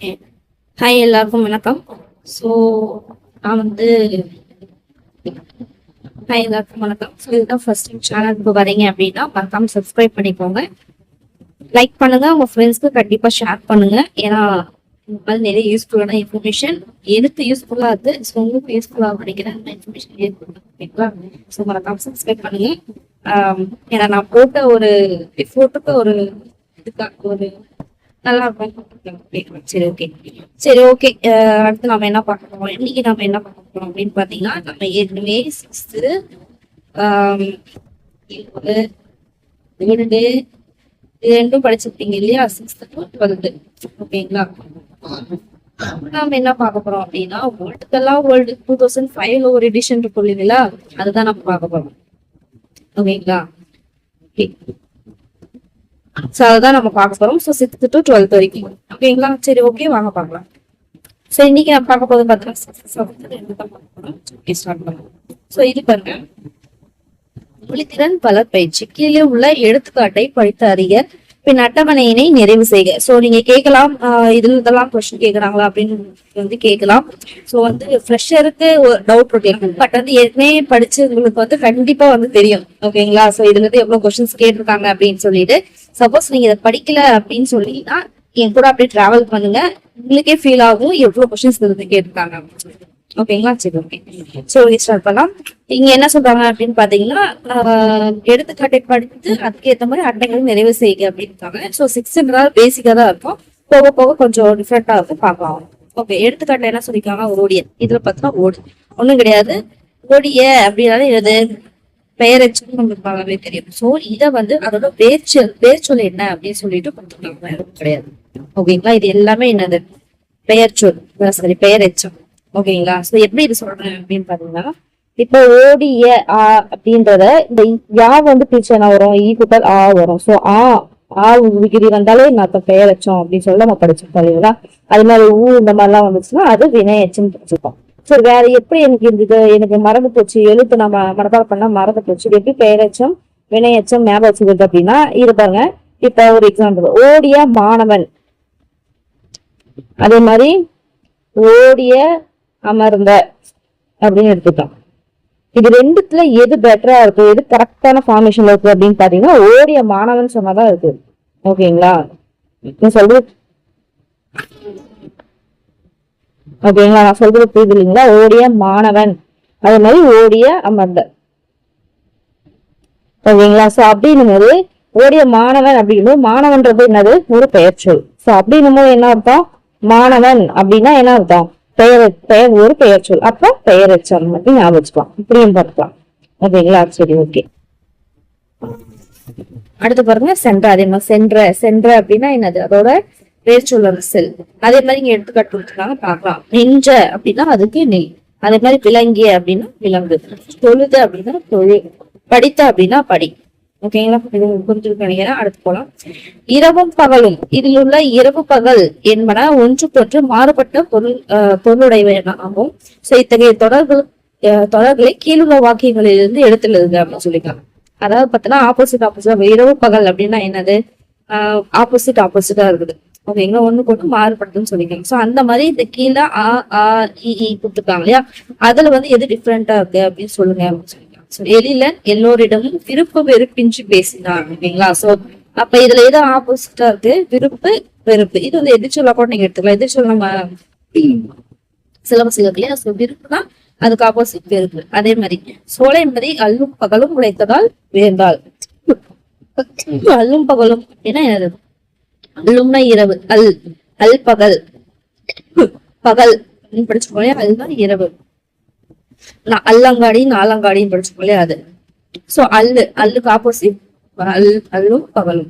Okay. Hi, எல்லாருக்கும் வணக்கம். So நான் வந்து ஹாய் எல்லாருக்கும் வணக்கம். ஸோ இதுதான் ஃபர்ஸ்ட் டைம் சேனலுக்கு வரீங்க அப்படின்னா மறக்காம சப்ஸ்கிரைப் பண்ணிக்கோங்க, லைக் பண்ணுங்க, உங்க ஃப்ரெண்ட்ஸ்க்கு கண்டிப்பா ஷேர் பண்ணுங்க. ஏன்னா இந்த மாதிரி நிறைய யூஸ்ஃபுல்லான இன்ஃபர்மேஷன் எனக்கு யூஸ்ஃபுல்லா இருக்கு. ஸோ உங்களுக்கு யூஸ்ஃபுல்லா படிக்கிறேன் இன்ஃபர்மேஷன் ஓகேங்களா? ஸோ மறக்காம சப்ஸ்கிரைப் பண்ணுங்க. ஏன்னா நான் போட்ட ஒரு எஃபோர்ட்டுக்கு ஒரு இதுக்காக ஒரு நல்லா இருக்கும். சரி ஓகே, சரி ஓகே. அடுத்து நம்ம என்ன பார்க்க போறோம், இன்னைக்கு நம்ம என்ன பார்க்க போறோம் அப்படின்னு பாத்தீங்கன்னா, நம்ம ஏற்கனவே சிக்ஸ்த்து இது ரெண்டும் படிச்சிருப்பீங்க இல்லையா, 6th to 12th. ஓகேங்களா? நாம என்ன பார்க்க போறோம் அப்படின்னா, வேர்ல்டு 2005 ஒரு எடிஷன் இருக்கும் இல்லைங்களா, அதுதான் நம்ம பார்க்க போறோம். ஓகேங்களா? ஓகே, ஸோ அதுதான் நம்ம பார்க்க போறோம். ஸோ 6th to 12th வரைக்கும். ஓகேங்களா? சரி ஓகே, வாங்க பார்க்கலாம். ஸோ இன்னைக்கு நான் பார்க்க போது பார்த்தீங்கன்னா ஸ்டார்ட் பண்ணுவோம். ஸோ இது பாருங்க, மொழித்திறன் பல பயிற்சி. கீழே உள்ள எடுத்துக்காட்டை படித்து அறிய, பின் அட்டவணையினை நிறைவு செய்க. ஸோ நீங்க கேட்கலாம், இதுல இதெல்லாம் கொஸ்டின் கேட்கறாங்களா அப்படின்னு வந்து கேட்கலாம். ஸோ வந்து ஃப்ரெஷருக்கு ஒரு டவுட் இருக்கலாம், பட் வந்து ஏற்கனவே படிச்சு உங்களுக்கு வந்து கண்டிப்பா வந்து தெரியும். ஓகேங்களா? ஸோ இதுல இருந்து எவ்வளவு கொஸ்டின்ஸ் கேட்டிருக்காங்க அப்படின்னு சொல்லிட்டு, சப்போஸ் நீங்க இதை படிக்கல அப்படின்னு சொல்லினா என் கூட அப்படியே டிராவல் பண்ணுங்க, உங்களுக்கே ஃபீல் ஆகும் எவ்வளவு கொஸ்டின்ஸ் இருந்து கேட்டிருக்காங்க அப்படின்னு சொல்லிட்டு. ஓகேங்களா? சரி ஓகே, ஸோ ஸ்டார்ட் பண்ணலாம். இங்க என்ன சொல்றாங்க அப்படின்னு பாத்தீங்கன்னா, எடுத்துக்காட்டை படித்து அதுக்கு ஏற்ற மாதிரி அட்டைகளை நிறைவு செய்க அப்படின்ட்டாங்க. ஸோ 6th பேசிக்கா தான் இருக்கும், போக போக கொஞ்சம் டிஃப்ரெண்டா இருக்கும், பார்க்கலாம். ஓகே, எடுத்துக்காட்டை என்ன சொல்லிருக்காங்க, ஓடிய. இதுல பார்த்தா ஓடு ஒண்ணும் கிடையாது. ஓடிய அப்படின்னாலே இது பெயரெச்சல் நம்மளுக்கு நல்லாவே தெரியும். ஸோ இதை வந்து அதோட பேர்ச்சொல் என்ன அப்படின்னு சொல்லிட்டு கொடுத்துருக்காங்க, கிடையாது. ஓகேங்களா? இது எல்லாமே என்னது, பெயர்ச்சொல், சரி பெயரெச்சம். ஓகேங்களா? ஸோ எப்படி இது சொல்றேன் அப்படின்னு பாத்தீங்கன்னா, இப்போ ஓடிய அப்படின்றத இந்த யா வந்து பிரிச்சு என்ன வரும், ஈ கூட்டல் ஆ வரும். ஸோ விகிரி வந்தாலே நான் பெயரெச்சம் அப்படின்னு சொல்லி நம்ம படிச்சிருக்கோம் இல்லைங்களா? அது மாதிரி இந்த மாதிரிலாம் வந்துச்சுன்னா அது வினையச்சம் படிச்சிருக்கோம். சரி, வேற எப்படி எனக்கு இருந்தது, எனக்கு மறந்து போச்சு, எழுத்து நம்ம மனப்பாடம் பண்ணா மறந்து போச்சு, எப்படி பெயரெச்சம் வினையச்சம் ஞாபகம் வச்சுக்கிறது அப்படின்னா, இது பாருங்க. இப்ப ஒரு எக்ஸாம்பிள், ஓடிய மாணவன், அதே மாதிரி ஓடிய அமர்ந்த அப்படின்னு எடுத்துக்கலாம். இது ரெண்டுத்துல எது பெட்டரா இருக்கு, எது கரெக்டான ஃபார்மேஷன்ல இருக்கு அப்படின்னு பாத்தீங்கன்னா, ஓடிய மாணவன் சொன்னாதான் இருக்கு. ஓகேங்களா? சொல்றது ஓகேங்களா? நான் சொல்றது புரியுது இல்லைங்களா? ஓடிய மாணவன், அதே மாதிரி ஓடிய அமர்ந்த. ஓகேங்களா? சோ அப்படின்னும் போது ஓடிய மாணவன் அப்படின்னும், மாணவன்றது என்னது, ஒரு பெயர் சொல். சோ அப்படின்னும் போது என்ன அர்த்தம், மாணவன் அப்படின்னா என்ன அர்த்தம், பெயர் ஒரு பெயர் சொல். அப்ப பெயரெச்சம் அப்படின்னு ஞாபகம் வச்சுக்கலாம், இப்படியும் பார்க்கலாம். ஓகேங்களா? சரி ஓகே. அடுத்து பாருங்க, சென்ற. அதே மாதிரி சென்ற அப்படின்னா என்னது, அதோட பேர் சொல்லுற செல். அதே மாதிரி இங்க எடுத்துக்காட்டு கொடுத்துருக்காங்க, பார்க்கலாம். நின்ற அப்படின்னா அதுக்கு நெய். அதே மாதிரி விலங்கிய அப்படின்னா விலங்கு. தொழுது அப்படின்னா தொழு. படித்த அப்படின்னா படி. ஓகேங்களா? புரிஞ்சுக்க நினைக்கிறேன். அடுத்து போலாம். இரவும் பகலும். இதில் உள்ள இரவு பகல் என்பன ஒன்றுக்கொன்று மாறுபட்ட பொருளுடையவையாகும். சோ இத்தகைய தொடர்களை கீழுள்ள வாக்கியங்களிலிருந்து எடுத்துள்ளது அப்படின்னு சொல்லிக்கலாம். அதாவது பார்த்தோன்னா ஆப்போசிட் இரவு பகல் அப்படின்னா என்னது, ஆப்போசிட்டா இருக்குது. ஓகேங்களா? ஒண்ணுக்கு ஒண்ணு மாறுபடுதுன்னு சொல்லிக்கலாம். சோ அந்த மாதிரி இந்த கீழே கொடுத்துருக்காங்க இல்லையா, அதுல வந்து எது டிஃப்ரெண்டா இருக்கு அப்படின்னு சொல்லுங்க அப்படின்னு சொல்லிக்கலாம். எழிலன் எல்லோரிடமும் விருப்பு வெறுப்பின்றி பேசினார். ஓகேங்களா? சோ அப்ப இதுல எது ஆப்போசிட்டா இருக்கு, விருப்பு வெறுப்பு. இது வந்து எதிர்ச்சொல்லா கூட நீங்க எடுத்துக்கலாம். எதிர்ச்சொல் நம்ம சிலபஸ் இருக்கு இல்லையா, விருப்புனா அதுக்கு ஆப்போசிட் வெறுப்பு. அதே மாதிரி சோலை என்பதை அல்லும் பகலும் உழைத்ததால் வேந்தாள். அல்லும் பகலும் அப்படின்னா என்னது, அல்லும்னா இரவு, அல் பகல், பகல் படிச்சுக்கோங்க, அதுதான் இரவு. அல்லங்காடி நாலங்காடின்னு படிச்சுக்கோங்க, அது. சோ அல்லுக்கு ஆப்போசிட் அல்லும் பகலும்.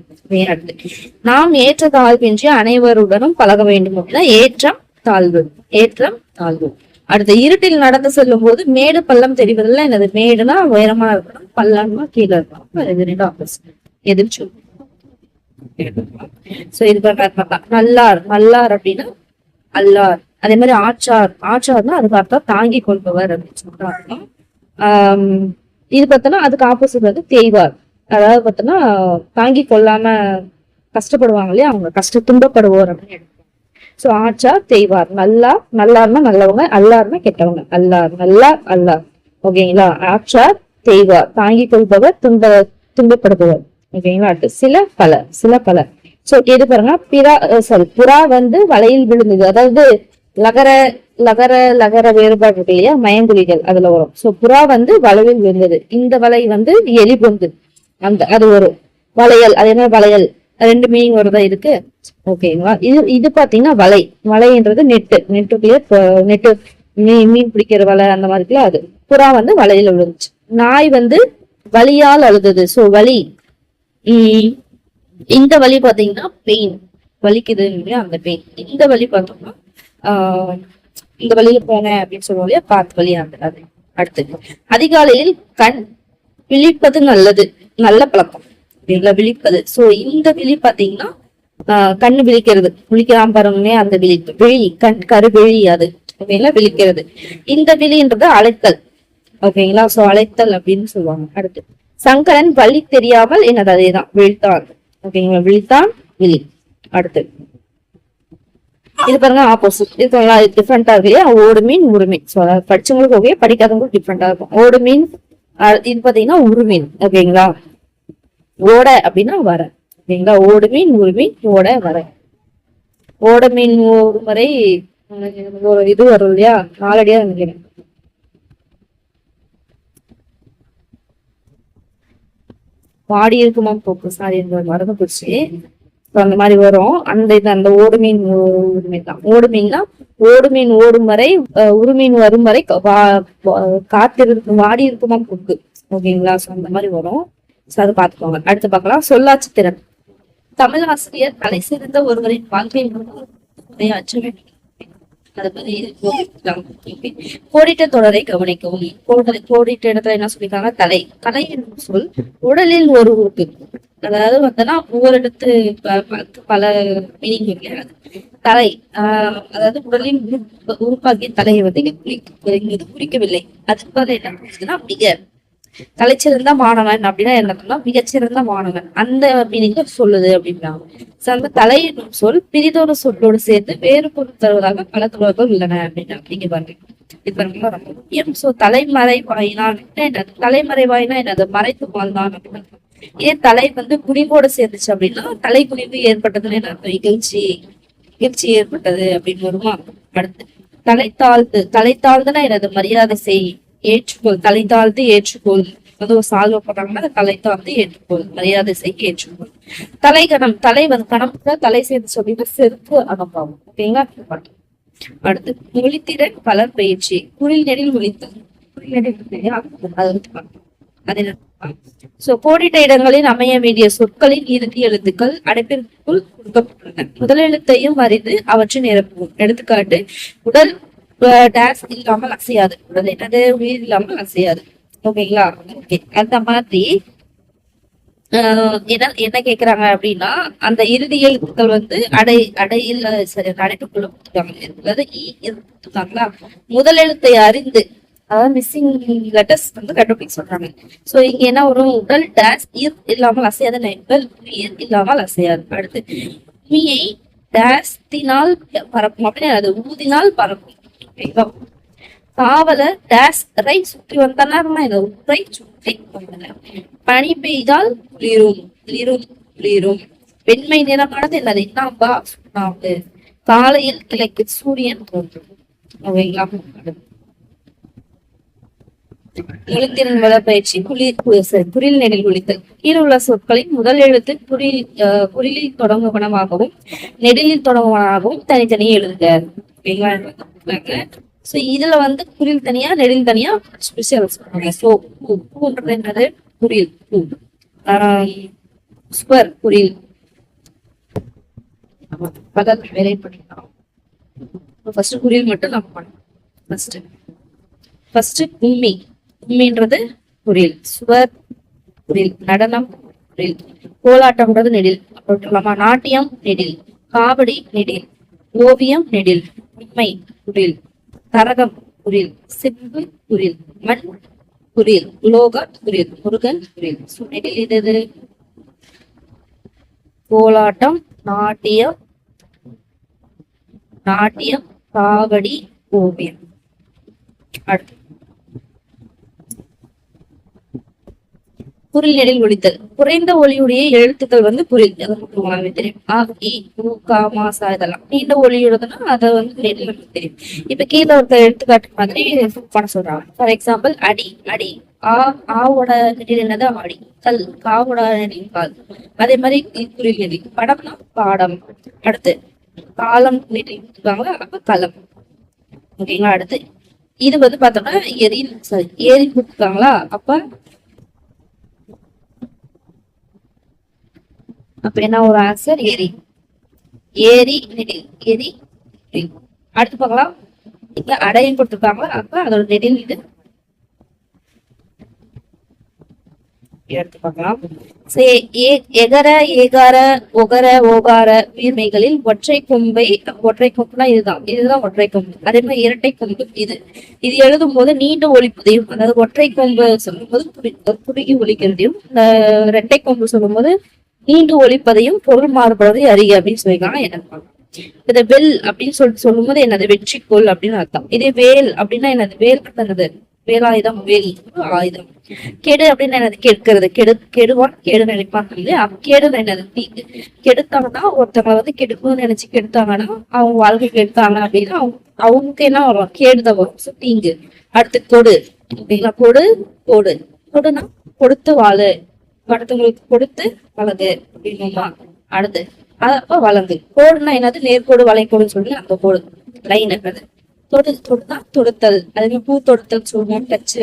நாம் ஏற்ற தாழ்வின்றி அனைவருடனும் பழக வேண்டும் அப்படின்னா ஏற்றம் தாழ்வு. அடுத்த இருட்டில் நடந்து செல்லும் போது மேடு பள்ளம் தெரிவதில்லை. என்னது, மேடுனா உயரமா இருக்கணும், பள்ளம்னா கீழே இருக்கணும். இது ரெண்டும் ஆப்போசிட், எதிர்ச்சொல். சோ இது நல்லார் அப்படின்னா அல்லார். அதே மாதிரி ஆச்சார்னா அதுக்கு அர்த்தம் தாங்கி கொள்பவர் அப்படின்னு சொல்றாங்க. இது பார்த்தோன்னா அதுக்கு ஆப்போசிட் வந்து தேய்வார். அதாவது பார்த்தோன்னா தாங்கி கொள்ளாம கஷ்டப்படுவாங்க இல்லையா, அவங்க துன்பப்படுவோர் அப்படின்னு. சோ ஆச்சார் தேய்வார். நல்லா, நல்லார்னா நல்லவங்க, அல்லார்னா கெட்டவங்க. அல்லார், நல்லா, அல்லார். ஓகேங்களா. ஆச்சார் தேய்வார், தாங்கிக் கொள்பவர், துன்பப்படுபவர். ஓகேங்களா. அடுத்து சில பல, சில பல. சோ எது பாருங்க, புறா வந்து வலையில் விழுந்தது. அதாவது லகர லகர லகர வேறுபாடு இருக்கு இல்லையா, மயங்குறிகள் அதுல வரும். சோ புறா வந்து வலையில் விழுந்தது. இந்த வலை வந்து எலி பொந்து, அது ஒரு வளையல். அது என்ன வளையல், ரெண்டு மீனிங் வருதா இருக்கு. ஓகேங்களா. இது பாத்தீங்கன்னா வலை. வலைன்றது நெட்டுக்குள்ளே நெட்டு மீன் பிடிக்கிற வலை அந்த மாதிரி இருக்குல்ல, அது. புறா வந்து வலையில விழுந்துச்சு. நாய் வந்து வலியால் அழுதது. சோ வலி. இந்த வலி பாத்தீங்கன்னா பெயின், வலிக்குது இல்லையா, அந்த பெயின். இந்த வலி பார்த்தோம்னா இந்த வழியில போனேன் அப்படின்னு சொல்லுவோம் இல்லையா, காத்து வழி, அந்த அது. அடுத்து அதிகாலையில் கண் விழிப்பது நல்லது, நல்ல பழக்கம். விழிப்பது. சோ இந்த விழி பாத்தீங்கன்னா கண்ணு விழிக்கிறது, விழிக்கலாம் பாருங்க, அந்த விழி கண் கருவிழி, அது. ஓகேங்களா, விழிக்கிறது. இந்த விழின்றது அழைத்தல். ஓகேங்களா. சோ அழைத்தல் அப்படின்னு சொல்லுவாங்க. அடுத்து சங்கரன் வழி தெரியாமல் என்னது, அதேதான், விழித்தான். ஓகேங்களா, விழித்தான், விழி. அடுத்து இது பாருங்க ஆப்போசிட். இது டிஃப்ரெண்டா இருக்கு இல்லையா, ஓடு மீன் உருமீன். சோ படிச்சவங்களுக்கு ஓகே, படிக்காதவங்களுக்கு டிஃப்ரெண்டா இருக்கும். ஓடு மீன், இது பாத்தீங்கன்னா உருமீன். ஓகேங்களா. ஓட அப்படின்னா வர. ஓகேங்களா. ஓடு மீன் உருமீன், ஓட வர. ஓட மீன் ஒரு முறை ஒரு இது வரும் இல்லையா, நாலடியா நினைக்கிறேன். வாடி இருக்குமா போக்கு, சாரி மறந்து போச்சு. அந்த மாதிரி வரும். அந்த ஓடு மீன் உரிமீன் தான். ஓடு மீன்னா ஓடு மீன் ஓடும் வரை, உருமீன் வரும் வரை காத்திருக்கு, வாடி இருக்குமா போக்கு. ஓகேங்களா. சோ அந்த மாதிரி வரும். சோ அதை பாத்துக்கோங்க. அடுத்து பார்க்கலாம் சொல்லாட்சி திறன். தமிழ் ஆசிரியர் தலை சிறந்த ஒருவரின் வாழ்க்கை அச்ச வேண்டும். கோடிட்ட தொடரை கவனிக்கவும். கோடிட்ட இடத்துல என்ன சொல்லிருக்காங்க, தலை. தலை என்னும் சொல் உடலில் ஒரு உறுப்பு. அதாவது வந்தனா ஒவ்வொரு இடத்து பல மீனிங் கிடையாது. தலை அதாவது உடலின் உறுப்பாகிய தலையை வந்து இங்கு குறிக்கவில்லை. அதுக்கு பதில் என்ன புரியுதுன்னா, மிக தலைச்சிறந்த மாணவன் அப்படின்னா என்னன்னா மிகச்சிறந்த மாணவன், அந்த மீனிங்க சொல்லுது அப்படின்றாங்க. அந்த தலை என்னும் சொல் பிரிதொரு சொல்லோடு சேர்த்து வேறு பொருள் தருவதாக பல தொடர்கள் உள்ளன அப்படின்னா நீங்க பாருங்க. இது ரொம்ப முக்கியம். சோ தலைமறை வாயினான் என்னது, தலைமறை வாயினா என்னது, மறைத்து வாழ்ந்தான் அப்படின்னு. ஏன் தலை வந்து குடிவோடு சேர்ந்துச்சு அப்படின்னா, தலை குடிவு ஏற்பட்டதுன்னு என்ன, இகழ்ச்சி ஏற்பட்டது அப்படின்னு வருமா. அடுத்து தலை தாழ்ந்துனா என்னது, மரியாதை செய், ஏற்றுக்கொள். தலை தாழ்ந்து ஏற்றுக்கொள். அது ஒரு சால்வ போட்டாங்கன்னா தலை தாழ்ந்து ஏற்றுக்கொள், மரியாதை செய், ஏற்றுக்கொள். தலைகணம். தலை வந்து கணம் தலை சேர்ந்து சொல்லிட்டு செருப்பு அகப்பாகும். ஓகேங்களா. அடுத்து மொழித்திறன் பலர் பயிற்சி. குறில் நெடில் ஒழித்தல். குறில் நெடில் அது சோ கோடிட்ட இடங்களில் அமைய வேண்டிய சொற்களின் இறுதி எழுத்துக்கள் அடைப்பிற்குள் கொடுக்கப்பட்டுள்ளன. முதல் எழுத்தையும் அறிந்து அவற்றை நிரப்புவோம். எடுத்துக்காட்டு, உடல் டேஸ் இல்லாமல் அசையாது. உடல் என்னது, உயிர் இல்லாமல் அசையாது. ஓகேங்களா. ஓகே. அந்த மாதிரி என்ன கேக்குறாங்க அப்படின்னா, அந்த இறுதி எழுத்துக்கள் வந்து அடையில் சரி அடைப்புக்குள்ள கொடுத்துருக்காங்களா. முதல் எழுத்தை அறிந்து, அதாவது மிஸ்ஸிங் லெட்டர்ஸ் வந்து கண்டுபிடிக்க சொல்றாங்க. சோ இங்க என்ன வரும், உடல் டேஸ் இல்லாமல் அசையாது, உடல் உயிர் இல்லாமல் அசையாது. அடுத்து உண்மையை டேஸ்தினால் பறக்கும் அப்படின்னு, அது ஊதினால் பறக்கும். காவலர் டேஸ் ரை சுற்றி வந்தனர், உரை சுற்றி வந்தனர். பனி பெய்தால் குளிரும். வெண்மை நிறமானது என்னது, இன்னாம்பா சுண்ணாம்பு. காலையில் கிழக்கு சூரியன் தோன்றும். ஓகேங்களா. எழுத்திறன் வளப்பயிற்சி. குறில் நெடில் ஒழித்தல். கீழே உள்ள சொற்களின் முதல் எழுத்து குறிலில் தொடங்குவனமாகவும் நெடிலில் தொடங்குவனமாகவும் தனித்தனியே எழுதுக. சோ இதுல வந்து குறில் தனியா நெடில் தனியா ஸ்பெஷல் சொல்றாங்க. சோ பூன்றது என்னது, குறில். ஸ்வர் குறில். வேலை பண்ணிக்கலாம். ஃபர்ஸ்ட் குறில் மட்டும் நம்ம பண்ணலாம். ஃபர்ஸ்ட் பூமின்றது குறில், சுவர் குறில், நடனம் குறில், கோலாட்டம்ன்றது நெடில். அப்புறம் நாட்டியம் நெடில், காவடி நெடில், ஓவியம் நெடில், உண்மை குறில், கரகம் குறில், செம்பு குறில், மண் குறில், உலோக குறில், முருகன் குறில். நெடில் இது கோலாட்டம், நாட்டியம், நாட்டியம், காவடி, ஓவியம். அடுத்து குறில் நெடில் ஒலித்தல். குறைந்த ஒலியுடைய எழுத்துக்கள் வந்து குறில், அதை தெரியும். ஆ, இ, உ, கா, மா, சா இதெல்லாம் நீண்ட ஒலியுடையதுன்னா அதை வந்து நெடில் நமக்கு தெரியும். இப்ப கீழே ஒருத்தர் எடுத்துக்காட்டு மாதிரி பண்ண சொல்றாங்க. ஃபார் எக்ஸாம்பிள், அடி, அடி. ஆ, ஆவோட நெடில் என்னது? ஆடி. கல், காவோட நெடில் கால். அதே மாதிரி குறில் நெடில். படம்னா பாடம். அடுத்து காலம் நெடில் கொடுத்துருக்காங்களா, அப்ப களம். ஓகேங்களா? அடுத்து இது வந்து பார்த்தோம்னா ஏரி கொடுத்துருக்காங்களா, அப்ப என்ன ஒரு ஆன்சர்? ஏரி. ஏரி நெடில், ஏரி. அடுத்து பார்க்கலாம். இங்க அடையும் கொடுத்துருக்காங்க, அப்ப அதோட நெடில் இது எடுத்து பார்க்கலாம். எகர, ஏகார, ஒகர, ஓகார உயிர்மைகளில் ஒற்றை கொம்புனா இதுதான் ஒற்றை கொம்பு. அதே மாதிரி இரட்டை கொம்பு இது எழுதும் போது நீண்ட ஒலிப்பதையும், அதாவது ஒற்றை கொம்பு சொல்லும் போது குறுகி ஒலிக்கிறதையும், இந்த இரட்டை கொம்பு சொல்லும் போது நீண்டு ஒலிப்பதையும் பொருள் மாறுபடுவதை அறிக அப்படின்னு சொல்லிருக்காங்க. என்னன்னு இதை வெல் அப்படின்னு சொல்லும் போது என்னது? வெற்றிக்கோள் அப்படின்னு அர்த்தம். இதே வேல் அப்படின்னா என்னது? வேல் என்னது? வேலாயுதம், வேல் ஆயுதம். கெடு அப்படின்னா என்னது? கெடுக்கிறது. கெடுவான், கேடு நினைப்பான். கேடு என்னது? தீங்கு. கெடுத்தாங்கன்னா, ஒருத்தவங்களை வந்து கெடுக்கணும்னு நினைச்சு கெடுத்தாங்கன்னா, அவங்க வாழ்க்கை கெடுத்தாங்க அப்படின்னா அவங்களுக்கு என்ன வரும்? கேடுதான் வரும், தீங்கு. அடுத்து கொடு அப்படின்னா கொடுனா கொடுத்து வாழு, அடுத்தவங்களுக்கு கொடுத்து வழங்கு அப்படின்னா. அடுத்து அப்ப வழங்கு. கோடுனா என்னது? நேர்கோடு, வளைகோடுன்னு சொல்லி அந்த கோடு லைன் என்னது? தொடுதான் தொடுத்தல். அதே பூ தொடுத்தல் சொல்லுவோம், டச்சு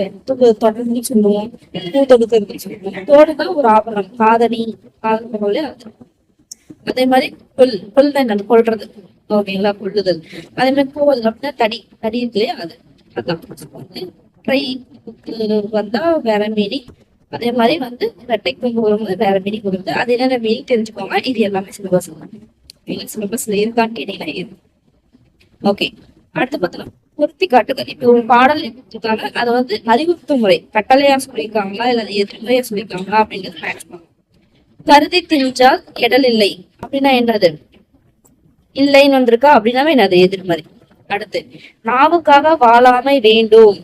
தொடர்ந்து சொல்லுவோம், பூ தொடுத்தல் சொல்லுவோம். தோடுதான் ஒரு ஆபரணம், காதணி, காதல். அதே மாதிரி கொல் தான் என்னது? கொள்றது. ஓகேங்களா? கொள்ளுதல். அதே மாதிரி கோவல் அப்படின்னா தடி இருக்கு இல்லையா, அதான் ட்ரை வந்தா வேற மீனிங். அதே மாதிரி வந்து ரெட்டை கொம்பு வரும்போது வேற மீனிங் வருது. அது என்னென்ன மீனிங் தெரிஞ்சுக்கோங்க. இது எல்லாமே சிலபஸ்ல இருக்கான்னு கேட்டீங்கன்னா. ஓகே, அடுத்து பார்த்தலாம் பொருத்தி காட்டுதல். இப்ப ஒரு பாடல் கொடுத்துருக்காங்க, அதை வந்து அறிவுறுத்தும் முறை கட்டளையா சொல்லியிருக்காங்களா இல்ல எதிர்முறையா சொல்லியிருக்காங்களா அப்படிங்கிறது மேட்ச் பண்ணும். கருதி திணிச்சால் எடல் இல்லை அப்படின்னா என்னது? இல்லைன்னு வந்திருக்கா அப்படின்னாவே என்னது? எதிர்மறை. அடுத்து நாவுக்காக வாழாமை வேண்டும்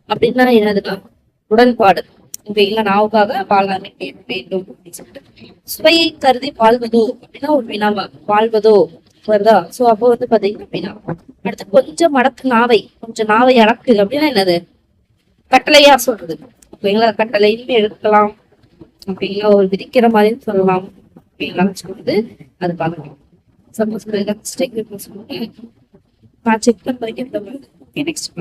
அப்படின்னா என்னதுன்னா உடன்பாடு. ஓகேங்களா? நாவுக்காக வாழாமை வேண்டும் அப்படின்னு சொல்லிட்டு. சுவையை கருதி வாழ்வதோ அப்படின்னா ஒரு வினாவா, வாழ்வதோ வருதா? சோ அப்போ வந்து பாத்தீங்கன்னா அப்படின்னா. அடுத்து கொஞ்சம் நாவை அடக்கு அப்படின்னா என்னது? கட்டளையா சொல்றது. ஓகேங்களா? கட்டளைன்னு எடுக்கலாம், அப்படிங்களா? ஒரு விதிக்கிற மாதிரி சொல்லலாம் அப்படிங்களா சொல்றது. அது பார்க்கலாம். சப்போஸ் நான் செக் பண்ண நெக்ஸ்ட்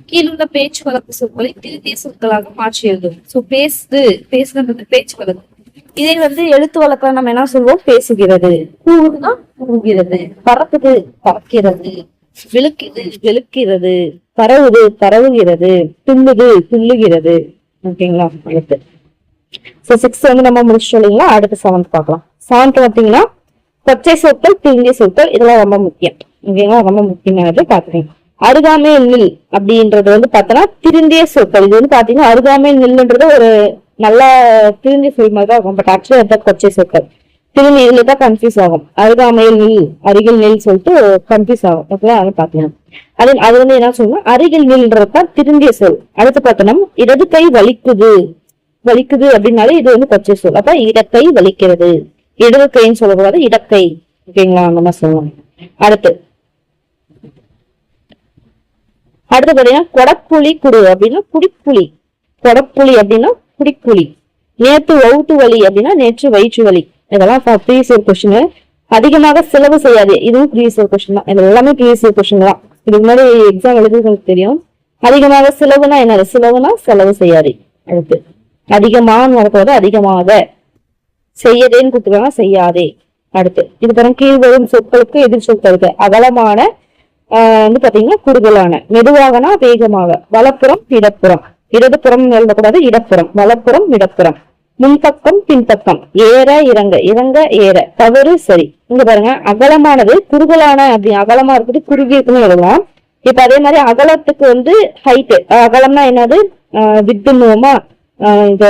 கீழுள்ள பேச்சு வழக்கு சொற்களை திருத்திய சொற்களாக மாற்றி எழுதும். சோ பேசுறது பேச்சு வழக்கு. இதே வந்து எழுத்து வழக்குல நம்ம என்ன சொல்லுவோம்? பேசுகிறது. கூறுனா கூறுகிறது. பறக்குது, பறக்கிறது. விழுக்குது, வெளுக்கிறது. பரவுது, பரவுகிறது. துள்ளுது, துள்ளுகிறது. ஓகேங்களா? அடுத்து சிக்ஸ் வந்து நம்ம முடிச்சிட்டோம் இல்லைங்களா? அடுத்து 7th பார்க்கலாம். 7th பார்த்தீங்கன்னா கொச்சை சொற்கள், திருந்திய சொற்கள், இதெல்லாம் ரொம்ப முக்கியம். ஓகேங்களா? ரொம்ப முக்கியமானது பாத்துக்கீங்க. அருகாமை நில் அப்படின்றது வந்து பார்த்தோன்னா திருந்திய சொற்கள். இது வந்து பாத்தீங்கன்னா அருகாமை நில்ன்றது ஒரு நல்ல திருந்திய சொல் மாதிரி தான் இருக்கும். பட் ஆக்சுவலி அதுதான் கொச்சை சொற்கள். திரும்பி இதுலதான் கன்ஃபியூஸ் ஆகும். அருகாமையில் நில், அருகில் நில் சொல்லிட்டு கன்ஃபியூஸ் ஆகும். ஓகேவா? அதை பாத்தீங்கன்னா அது வந்து என்ன சொல்லணும்? அருகில் நில்ன்றதுதான் திருந்திய சொல். அடுத்து பார்த்தோம்னா இடது கை வலிக்குது அப்படின்னாலே இது வந்து கொச்சை சொல். அப்ப இடக்கை வலிக்கிறது. இடது கைன்னு சொல்லக்கூடாது, இடக்கை. ஓகேங்களா? அந்த மாதிரி சொல்லணும். அடுத்து பாத்தீங்கன்னா கொடப்புளி குடு அப்படின்னா குடிப்புளி. கொடப்புளி அப்படின்னா குடிப்புளி. நேற்று வவுத்து வலி அப்படின்னா நேற்று வயிற்று வலி. இதெல்லாம் ப்ரீவியஸ் இயர் கொஸ்டின். அதிகமாக செலவு செய்யாது, இதுவும் ப்ரீவியஸ் இயர் கொஸ்டின் தான். இது எல்லாமே ப்ரீவியஸ் இயர் கொஸ்டின் தான். இதுக்கு முன்னாடி எக்ஸாம் எழுதி உங்களுக்கு தெரியும். அதிகமாக செலவுனா என்னது? செலவுனா செலவு செய்யாது. அடுத்து அதிகமான நடக்கிறது அதிகமாக. செய்யதேன்னு கொடுத்துருக்காங்க, செய்யாதே. அடுத்து இது பாருங்க, கீழ் வரும் சொற்களுக்கு எதிர் சொற்களுக்கு அகலமான வந்து பாத்தீங்கன்னா குறுகலான. மெதுவாகனா வேகமாக. வலப்புறம், இடப்புறம். இடதுபுறம் எழுதக்கூடாது, இடப்புறம். வலப்புறம், இடப்புறம். முன்பக்கம், பின்பக்கம். ஏற, இறங்க, இறங்க, ஏற. தவறு, சரி. இங்க பாருங்க, அகலமானது குறுகலான அப்படி அகலமா இருக்குது, குறுகி இருக்குன்னு எழுதலாம். இப்ப அதே மாதிரி அகலத்துக்கு வந்து ஹைட். அகலம்னா என்னது? வித்துன்னுவோமா? இந்த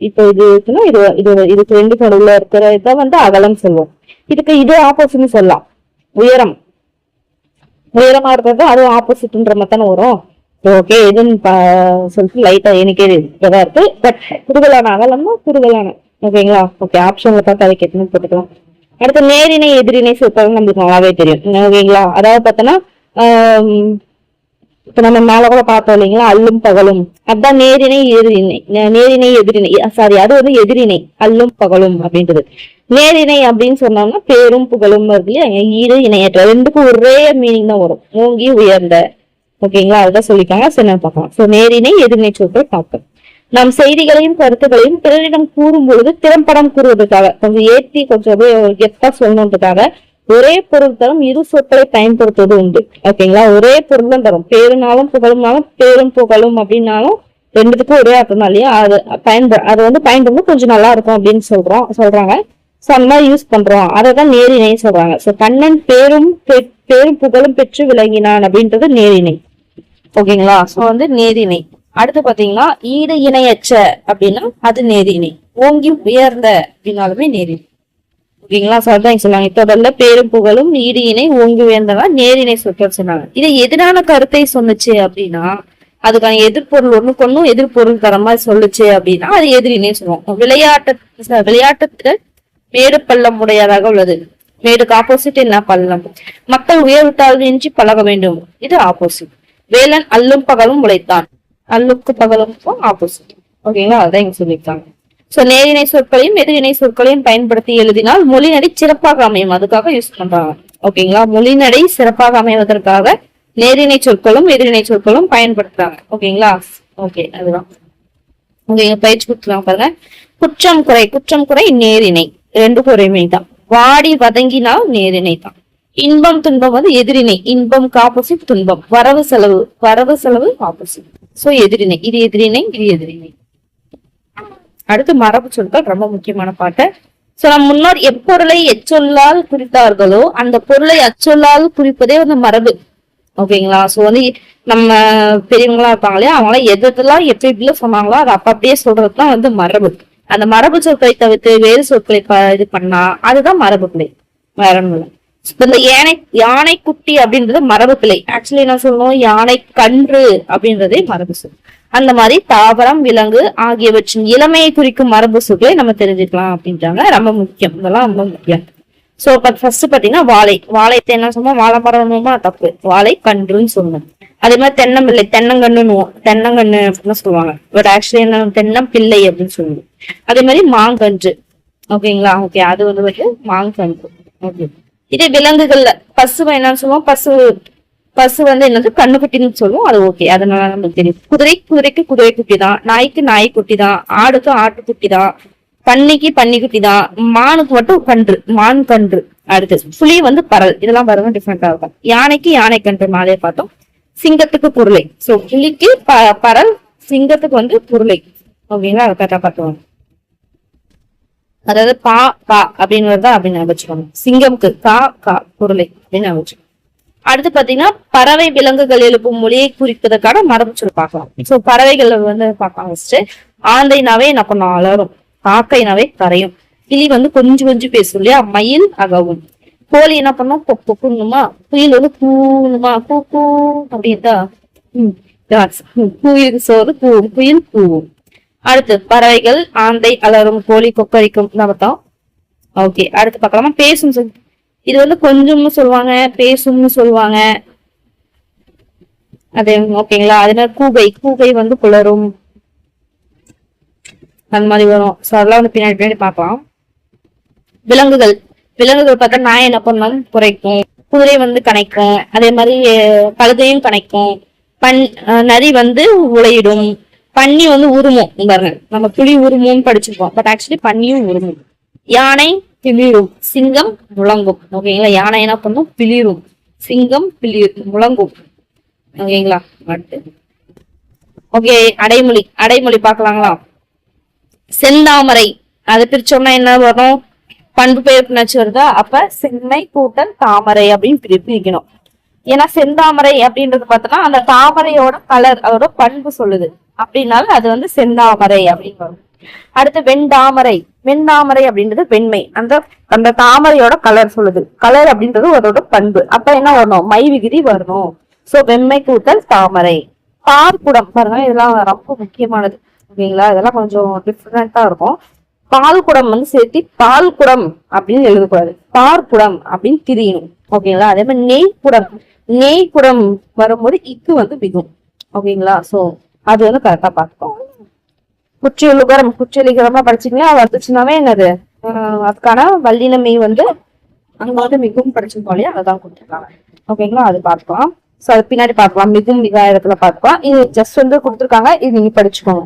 இப்போ இது இருக்குன்னா இது இது இதுக்கு ரெண்டு நடுவுல இருக்கிற இதை வந்து அகலம் சொல்லுவோம். இதுக்கு இது ஆப்போசிட்னு சொல்லலாம். உயரம் உயரமா இருக்கிறது அதுவும் ஆப்போசிட்ன்ற மாதிரி தானே வரும். ஓகே இதுன்னு சொல்லிட்டு லைட்டா எனக்கே இதான் இருக்கு. பட் குறுகலான அகலம்னா குறுகலான. ஓகேங்களா? ஓகே ஆப்ஷன்ல பார்த்து அதை கேட்டு போட்டுக்கலாம். அடுத்து நேரிணை எதிரிணை சொற்கள் நம்மளுக்கு நல்லாவே தெரியும். ஓகேங்களா? அதாவது பார்த்தோன்னா இப்ப நம்ம மேல கூட பார்த்தோம் இல்லைங்களா, அல்லும் பகலும். அதுதான் நேரிணை எதிரிணை. நேரிணை எதிரிணை சாரி அது வந்து எதிரிணை அல்லும் பகலும் அப்படின்றது. நேரிணை அப்படின்னு சொன்னோம்னா பேரும் புகழும் வருது. ஈடு இணையற்ற ரெண்டுக்கும் ஒரே மீனிங் தான் வரும். ஓங்கி உயர்ந்த. ஓகேங்களா? அதுதான் சொல்லிக்காங்க. சின்ன பார்க்கலாம். சோ நேரிணை எதிரிணை சொற்கள் பார்ப்போம். நம் செய்திகளையும் கருத்துக்களையும் பிறரிடம் கூறும் பொழுது திறம்படம் கூறுவதற்காக கொஞ்சம் ஏற்றி கொஞ்சம் கெத்தா சொல்லணுன்றதுக்காக ஒரே பொருள் தரும் இரு சொற்களை பயன்படுத்துவது உண்டு. ஓகேங்களா? ஒரே பொருள் தான் தரும். பேருனாலும் புகழும்னாலும் பேரும் புகழும் அப்படின்னாலும் ரெண்டுத்துக்கும் ஒரே அர்த்தம் தான் இல்லையா? அது வந்து பயன்படுத்தும் கொஞ்சம் நல்லா இருக்கும் அப்படின்னு சொல்றாங்க. சோ அந்த மாதிரி யூஸ் பண்றோம். அதைதான் நேரிணை சொல்றாங்க. சோ கண்ணன் பேரும் புகழும் பெற்று விளங்கினான் அப்படின்றது நேரிணை. ஓகேங்களா? சோ வந்து நேரிணை. அடுத்து பாத்தீங்கன்னா ஈடு இணையற்ற அப்படின்னா அது நேரிணை. ஓங்கி உயர்ந்த அப்படின்னாலுமே நேரிணை. ஓகேங்களா? சொல்றாங்க சொன்னாங்க தொடர்ல பேரும் புகழும் ஈடு இணை ஓங்கி உயர்ந்தவா நேரிணை சொற்கள் சொன்னாங்க. இது எதிரான கருத்தை சொன்னுச்சு அப்படின்னா அதுக்கான எதிர்பொருள் ஒண்ணுக்கு எதிர்பொருள் தர மாதிரி சொல்லுச்சு அப்படின்னா அது எதிரினே சொல்லுவோம். விளையாட்டுத்திறன் மேடு பள்ளம் உடையதாக உள்ளது. மேடுக்கு ஆப்போசிட் என்ன? பள்ளம். மக்கள் உயர்வுத்தாழ்வின்றி பழக வேண்டும். இது ஆப்போசிட். வேலன் அல்லும் பகலும் உழைத்தான். அல்லுக்கு பகலுக்கும் ஆப்போசிட். ஓகேங்களா? அதான் இங்க சொல்லியிருக்காங்க. சோ நேரிணை சொற்களையும் எதிரிணை சொற்களையும் பயன்படுத்தி எழுதினால் மொழிநடை சிறப்பாக அமையும். அதுக்காக யூஸ் பண்றாங்க. ஓகேங்களா? மொழிநடை சிறப்பாக அமைவதற்காக நேரிணை சொற்களும் எதிரிணை சொற்களும் பயன்படுத்துறாங்க. ஓகேங்களா? ஓகே அதுதான். ஓகேங்க பயிற்சி கொடுத்துருவாங்க பாருங்க. குற்றம் குறை நேரிணை ரெண்டுக்கும் ஒரேமை தான். வாடி வதங்கினால் நேரிணை தான். இன்பம் துன்பம் வந்து எதிரிணை. இன்பம் ஆப்போசிட், துன்பம் வரவு செலவு ஆப்போசிட். சோ எதிரிணை. இது எதிரிணை இது எதிரிணை. அடுத்து மரபு சொற்கள் ரொம்ப முக்கியமான பாட்டு. சோ நம்ம முன்னோர் எப்பொருளை எச்சொல்லால் குறித்தார்களோ அந்த பொருளை அச்சொல்லால் குறிப்பதே வந்து மரபு. ஓகேங்களா? சோ வந்து நம்ம பெரியவங்களா இருப்பாங்க இல்லையா, அவங்களாம் எதெல்லாம் எப்படி சொன்னாங்களோ அதை அப்படியே சொல்றதுதான் வந்து மரபு. அந்த மரபு சொற்களை தவிர்த்து வேறு சொற்களை இது பண்ணா அதுதான் மரபு பிழை. வேற ஒண்ணும். இந்த யானை குட்டி அப்படின்றது மரபு பிழை. ஆக்சுவலி என்ன சொல்லணும், யானை கன்று அப்படின்றதே மரபு சொல். அந்த மாதிரி தாவரம் விலங்கு ஆகியவற்றின் இளமையை குறிக்கும் மரபு சொற்களை நம்ம தெரிஞ்சுக்கலாம் அப்படின்றாங்க. ரொம்ப முக்கியம். இதெல்லாம் ரொம்ப முக்கியம். சோ ஃபர்ஸ்ட் பாத்தீங்கன்னா வாழைத்தை என்ன சொல்லுவோம், வாழை மரமா தப்பு, வாழை கன்றுன்னு சொல்லணும். அதே மாதிரி தென்னம்பிள்ளை தென்னங்கண்ணு அப்படின்னு சொல்லுவாங்க. பட் ஆக்சுவலி என்ன தென்னம்பிள்ளை அப்படின்னு சொல்லுவோம். அதே மாதிரி மாங்கன்று. ஓகேங்களா? ஓகே அது வந்து மாங்கன்று. ஓகே இதே விலங்குகள்ல பசுவை என்னன்னு சொல்லுவோம், பசு வந்து என்னது கண்ணுக்குட்டின்னு சொல்லுவோம். அது ஓகே அதனால நமக்கு தெரியும். குதிரைக்கு குதிரை குட்டி தான். நாய்க்கு நாய் குட்டி தான். ஆடுக்கு ஆட்டுக்குட்டி தான். பன்னிக்கு பன்னிக்குட்டி தான். மானுக்கு மட்டும் மான் கன்று. அடுத்து புலி வந்து பரல். இதெல்லாம் பாருங்க டிஃப்ரெண்டா இருக்கும். யானைக்கு யானை கன்று மாதிரியே பார்த்தோம். சிங்கத்துக்கு குருளை. சோ புலிக்கு பரல், சிங்கத்துக்கு வந்து குருளை. ஓகேங்களா? அதை கரெக்டா பார்த்துவாங்க. அதாவது பா அப்படின்னு வருதா அப்படின்னு வச்சுக்கோங்க. சிங்கம்க்கு கா குருளை அப்படின்னு வச்சுக்கோங்க. அடுத்து பாத்தீங்கன்னா பறவை விலங்குகள் எழுப்பும் மொழியை குறிப்பதற்கான மரபு சொல் பார்க்கலாம். சோ பறவைகள் வந்து பார்க்கலாம். ஃபர்ஸ்ட் ஆந்தைனாவே என்ன பண்ணும், அலரும். காக்கைனாவே கரையும். கிளி வந்து கொஞ்சம் பேசும் இல்லையா, மயில் அகவும். கோழி என்ன பண்ணும், பொக்குன்னுமா. குயில் வந்து கூணுமா, கூ அப்படின்ட்டா குயில் சோறு கூவும், குயில் கூவும். அடுத்து பறவைகள் ஆந்தை அலரும், கோழி கொக்கரிக்கும் பார்த்தோம். ஓகே அடுத்து பார்க்கலாமா, பேசும் சொல். இது வந்து கொஞ்சம்னு சொல்லுவாங்க, பேசும்னு சொல்லுவாங்க. அது ஓகேங்களா? அதனால கூகை வந்து குளரும், அந்த மாதிரி வரும். சோ அதெல்லாம் வந்து பின்னாடி பார்க்கலாம். விலங்குகள் பார்த்தா நாய் என்ன பண்ணாலும் குறைக்கும், குதிரை வந்து கணைக்கும், அதே மாதிரி கழுதையும் கணைக்கும், நரி வந்து உளையிடும், பன்னி வந்து உருமும். பாருங்க நம்ம புலி உருமும்னு படிச்சிருப்போம், பட் ஆக்சுவலி பன்னியும் உருமும். யானை பிளிரும், சிங்கம் முழங்கும். ஓகேங்களா? யானை என்ன பண்ணும், பிளிரும், சிங்கம் முழங்கும். ஓகேங்களா? ஓகே அடைமொழி பார்க்கலாங்களா? செந்தாமரை அது பிரிச்சோம்னா என்ன வரும், பண்பு பெயர் பின்னாச்சு வருதா, அப்ப செம்மை கூட்டல் தாமரை அப்படின்னு பிரிக்கணும். ஏன்னா செந்தாமரை அப்படின்றது பார்த்தோம்னா அந்த தாமரையோட கலர் அதோட பண்பு சொல்லுது, அப்படின்னாலும் அது வந்து செந்தாமரை அப்படின்னு வரும். அடுத்து வெண்தாமரை. வெண்தாமரை அப்படின்றது வெண்மை. அந்த அந்த தாமரையோட கலர் சொல்லுது. கலர் அப்படின்றது அதோட பண்பு. அப்ப என்ன வரணும்? மை விகுதி வரணும். சோ வெண்மை கூட்டல் தாமரை. பால்குடம் பாருங்க, இதெல்லாம் ரொம்ப முக்கியமானது. ஓகேங்களா? இதெல்லாம் கொஞ்சம் டிஃப்ரெண்டா இருக்கும். பால்குடம் வந்து சேர்த்து பால்குடம் அப்படின்னு எழுதக்கூடாது, பார்க்குடம் அப்படின்னு திரியணும். ஓகேங்களா? அதே மாதிரி நெய்க்குடம். நெய்க்குடம் வரும்போது இக்கு வந்து மிகும். ஓகேங்களா? சோ அது வந்து கரெக்டா பார்த்துக்கோங்க. குற்றியலுகரம். குற்றியலுகரமா படிச்சீங்கன்னா வந்துச்சுன்னாவே என்னது அதுக்கான வல்லினமை வந்து அங்க வந்து மிகவும் படிச்சிருக்கோம் இல்லையா, அதான் கொடுத்துருக்காங்க. ஓகேங்களா? அது பார்க்கலாம். சோ அது பின்னாடி பார்க்கலாம். மிகும் மிகாயிரத்துல பார்க்கலாம். இது ஜஸ்ட் வந்து கொடுத்துருக்காங்க, இது நீங்க படிச்சுக்கோங்க.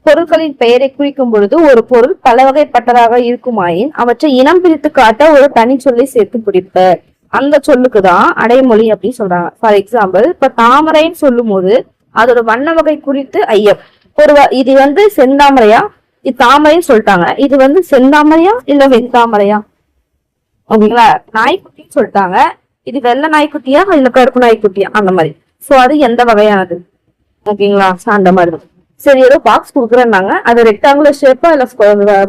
பொருட்களின் பெயரை குறிக்கும் பொழுது ஒரு பொருள் பல வகைப்பட்டதாக இருக்குமாயின் அவற்றை இனம் பிரித்து காட்ட ஒரு தனி சொல்லை சேர்த்து பிடிப்ப. அந்த சொல்லுக்குதான் அடைமொழி அப்படின்னு சொல்றாங்க. ஃபார் எக்ஸாம்பிள், இப்ப தாமரைன்னு சொல்லும் போது அதோட வண்ண வகை குறித்து ஐயம். இது வந்து செந்தாமரையா, இது தாமரைன்னு சொல்லிட்டாங்க, இது வந்து செந்தாமரையா இல்ல வெண்தாமரையா? ஓகேங்களா? நாய்க்குட்டின்னு சொல்லிட்டாங்க, இது வெள்ளை நாய்க்குட்டியா இல்ல கருப்பு நாய்க்குட்டியா, அந்த மாதிரி. சோ அது எந்த வகையானது? ஓகேங்களா? அந்த மாதிரி. சரி, ஏதோ பாக்ஸ் கொடுக்குறேன்னாங்க, அது ரெக்டாங்குலர் ஷேப்பா இல்ல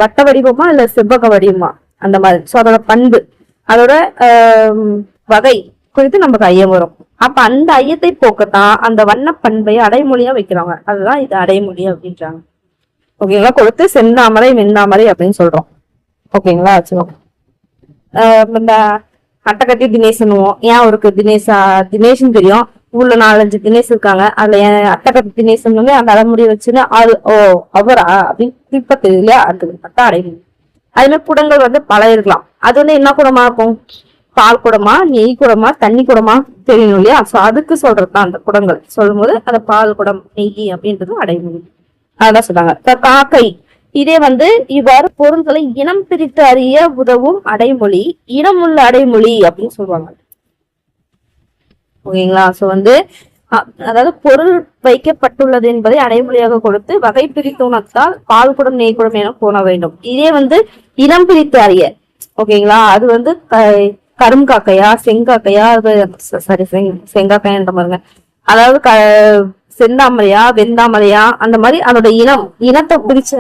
வட்ட வடிவமா இல்ல செவ்வக வடிவமா, அந்த மாதிரி. சோ அதோட பண்பு, அதோட வகை குறித்து நமக்கு ஐயம் வரும். அப்ப அந்த ஐயத்தை போக்கத்தான் அந்த வண்ண பண்பை அடைமொழியா வைக்கிறாங்க. அதுதான் இது அடைமொழி அப்படின்றாங்க. ஓகேங்களா? கொடுத்து செந்தாமரை வெந்தாமரை அப்படின்னு சொல்றோம். ஓகேங்களா? சரி. இந்த அட்டகத்தி தினேசனுவோம். ஏன் அவருக்கு தினேஷன் தெரியும், ஊர்ல 4-5 தினேஷ் இருக்காங்க. அதுல அட்டகத்தி தினேசன் வந்து அந்த அடைமொழியை வச்சுன்னு அவரா அப்படின்னு திருப்ப தெரியலையா, அது மட்டும் அடைமொழி. அதே மாதிரி குடங்கள் வந்து பல இருக்கலாம். அது வந்து என்ன குடமா இருக்கும்? பால் குடமா, நெய் குடமா, தண்ணி குடமா தெரியணும் இல்லையா? சோ அதுக்கு சொல்றதுதான் அந்த குடங்கள் சொல்லும் போது அந்த பால் குடம், நெய் அப்படின்றது அடைமொழி. அதான் சொல்றாங்க. காக்கை. இதே வந்து இவ்வாறு பொருள்களை இனம் பிரித்து அறிய உதவும் அடைமொழி இனமுள்ள அடைமொழி அப்படின்னு சொல்லுவாங்க. ஓகேங்களா? சோ வந்து அதாவது பொருள் வைக்கப்பட்டுள்ளது என்பதை அடைமொழியாக கொடுத்து வகை பிரித்து உணர்த்தால் பால் குடம் நெய் குடம் என போன வேண்டும். இதே வந்து இனம் பிரித்து அறிய, ஓகேங்களா, அது வந்து கருங்காக்கையா செங்காக்கையா, சாரி செங்காக்கையான்ற பாருங்க, அதாவது செந்தாமரையா வெந்தாமரையா, அந்த மாதிரி அதோட இனத்தை பிரிச்சு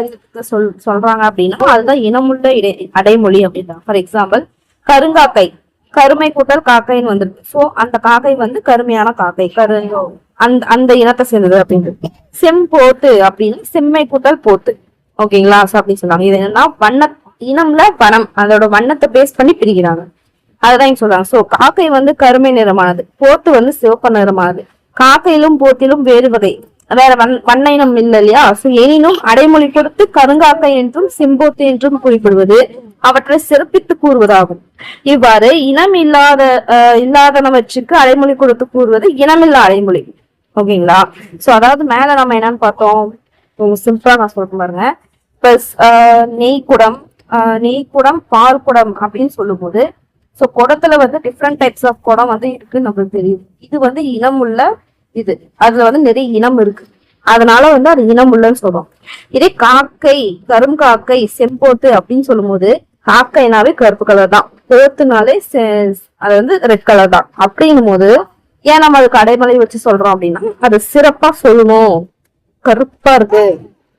சொல்றாங்க அப்படின்னா அதுதான் இனமுள்ள அடைமொழி அப்படின்றாங்க. ஃபார் எக்ஸாம்பிள், கருங்காக்கை, கருமை கூட்டல் காக்கைன்னு வந்துருக்கு. சோ அந்த காக்கை வந்து கருமையான காக்கை, அந்த இனத்தை சேர்ந்தது அப்படின்றது. செம்போத்து அப்படின்னு செம்மை கூட்டல் போத்து. ஓகேங்களா? சோ அப்படின்னு சொன்னாங்க. இது என்னன்னா வண்ண இனம்ல வனம், அதோட வண்ணத்தை பேஸ் பண்ணி பிரிக்கிறாங்க. அதுதான் சொல்றாங்க. சோ காக்கை வந்து கருமை நிறமானது, போத்து வந்து சிவப்பு நிறமானது. காக்கையிலும் போத்திலும் வேறு வகை வேற வண்ண இனம் இல்லை இல்லையா? சோ எனினும் அடைமொழி கொடுத்து கருங்காக்கை என்றும் செம்போத்து என்றும் குறிப்பிடுவது அவற்றை சிறப்பித்து கூறுவதாகும். இவ்வாறு இனம் இல்லாதனவற்றுக்கு அடைமொழி கொடுத்து கூறுவது இனமில்லா அடைமொழி. ஓகேங்களா? சோ அதாவது மேல நம்ம என்னன்னு பார்த்தோம், சிம்பிளா நான் சொல்றேன் பாருங்க. இப்ப நெய்க்குடம் பால் குடம் அப்படின்னு சொல்லும் போது, சோ குடத்துல வந்து டிஃப்ரெண்ட் டைப்ஸ் ஆஃப் குடம் வந்து இருக்குன்னு நம்மளுக்கு தெரியுது. இது வந்து இனம் உள்ள இது, அதுல வந்து நிறைய இனம் இருக்கு, அதனால வந்து அது இனம் உள்ளன்னு சொல்றோம். இதே காக்கை, கருங்காக்கை, செம்போத்து அப்படின்னு சொல்லும் போது காக்கைனாவே கருப்பு கலர் தான், போத்துனாலே அது வந்து ரெட் கலர் தான். அப்படின்னும் போது ஏன் நம்ம அதுக்கு அடைமொழி வச்சு சொல்றோம் அப்படின்னா அது சிறப்பா சொல்லணும், கருப்பா இருக்கு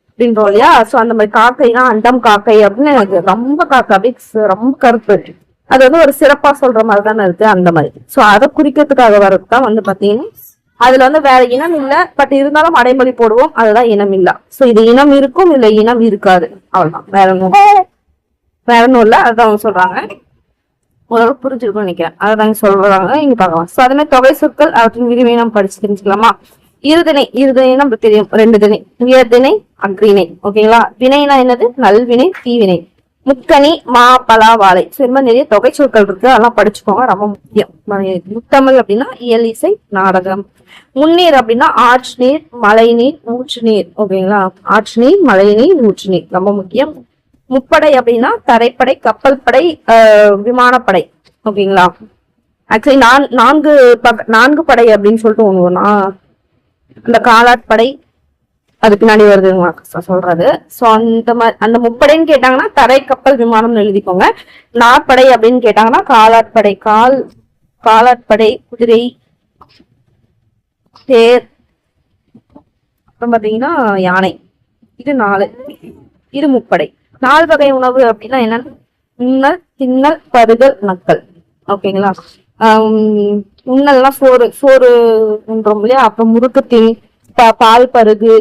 அப்படின்றோம் இல்லையா? சோ அந்த மாதிரி காக்கைனா அண்டம் காக்கை அப்படின்னு எனக்கு ரொம்ப காக்கை அப்படியே ரொம்ப கருப்பு, அது வந்து ஒரு சிறப்பா சொல்ற மாதிரி தானே இருக்கு, அந்த மாதிரி. சோ அதை குறிக்கிறதுக்காக வர்றதுதான் வந்து பாத்தீங்கன்னா அதுல வந்து வேற இனம் இல்ல, பட் இருந்தாலும் அடைமொழி போடுவோம், அதுதான் இனம் இல்ல. சோ இது இனம் இருக்கும் இல்ல இனம் இருக்காது, அவ்வளவுதான், வேற ஒண்ணும் இல்ல. அதுதான் அவங்க சொல்றாங்க. ஓரளவு புரிஞ்சிருக்கும்னு நினைக்கிறேன். அதான் சொல்றாங்க, இங்க பார்க்கலாம். சோ அதே மாதிரி தொகை சொற்கள் அவற்றின் விரிவை நம்ம படிச்சு தெரிஞ்சுக்கலாமா? இருதிணை நமக்கு தெரியும், 2 திணை, உயர்திணை அக்ரிணை. ஓகேங்களா? வினைனா என்னது? நல்வினை தீவினை. முக்கணி மா பலா வாழை. சோ இந்த மாதிரி நிறைய தொகை சொற்கள் இருக்கு, அதெல்லாம் படிச்சுக்கோங்க, ரொம்ப முக்கியம். முத்தமிழ் அப்படின்னா இயல் இசை நாடகம். முன்னீர் அப்படின்னா ஆற்று நீர் மழை நீர் ஊற்று நீர். ஓகேங்களா? ஆற்று நீர் மழை நீர் ஊற்று நீர் ரொம்ப முக்கியம். முப்படை அப்படின்னா தரைப்படை கப்பல் படை விமானப்படை. ஓகேங்களா? ஆக்சுவலி 4 படை அப்படின்னு சொல்லிட்டு ஒண்ணு, அந்த காலாட்படை அது பின்னாடி வருது சொல்றது. சோ அந்த முப்படைன்னு கேட்டாங்கன்னா தரை கப்பல் விமானம் எழுதிக்கோங்க. நாற்படை அப்படின்னு கேட்டாங்கன்னா காலாட்படை, காலாட்படை குதிரை தேர், அப்புறம் பாத்தீங்கன்னா யானை. இது 4. இது முப்படை. 4 வகை உணவு அப்படின்னா என்னன்னா உண்ணல், திண்ணல், பருகல், நக்கல். ஓகேங்களா. உண்ணல்லாம் சோறு உண்றோம் இல்லையா, அப்புறம் முறுக்கு தின், பால் பருகு,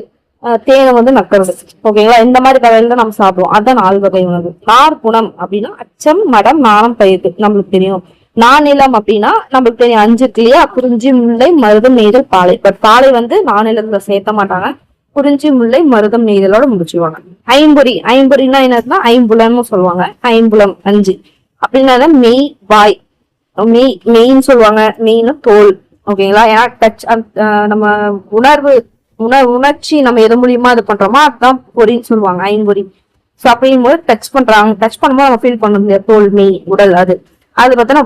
தேனை வந்து நக்கிறது. ஓகேங்களா. இந்த மாதிரி கதையில தான் நம்ம சாப்பிடுவோம். அதான் 4 வகை உணவு. நார் குணம் அப்படின்னா அச்சம், மடம், நாணம், பயிர் நம்மளுக்கு தெரியும். நானிலம் அப்படின்னா நம்மளுக்கு தெரியும் 5 இருக்கு இல்லையா, குறிஞ்சி, முல்லை, மருதம், நெய்தல், பாலை. பட் பாலை வந்து நானிலத்துல சேர்த்த மாட்டாங்க. குறிஞ்சி, முல்லை, மருதம், நெய்தலோட முடிச்சுவாங்க. ஐம்பொறி, ஐம்பொறின்னா என்னதுன்னா ஐம்புலன்னு சொல்லுவாங்க. ஐம்புலம் 5 அப்படின்னா மெய், வாய். மெயின்னு சொல்லுவாங்க. மெயின்னு தோல். ஓகேங்களா. ஏன்னா டச், நம்ம உணர்ச்சி நம்ம எது மூலியமா இது பண்றோமோ அதுதான் பொறின்னு சொல்லுவாங்க, ஐம்பொறி. சோ அப்படியும் போது டச் பண்ணும்போது நம்ம ஃபீல் பண்ண முடியாது. தோல், மெய், உடல். அது பார்த்தோன்னா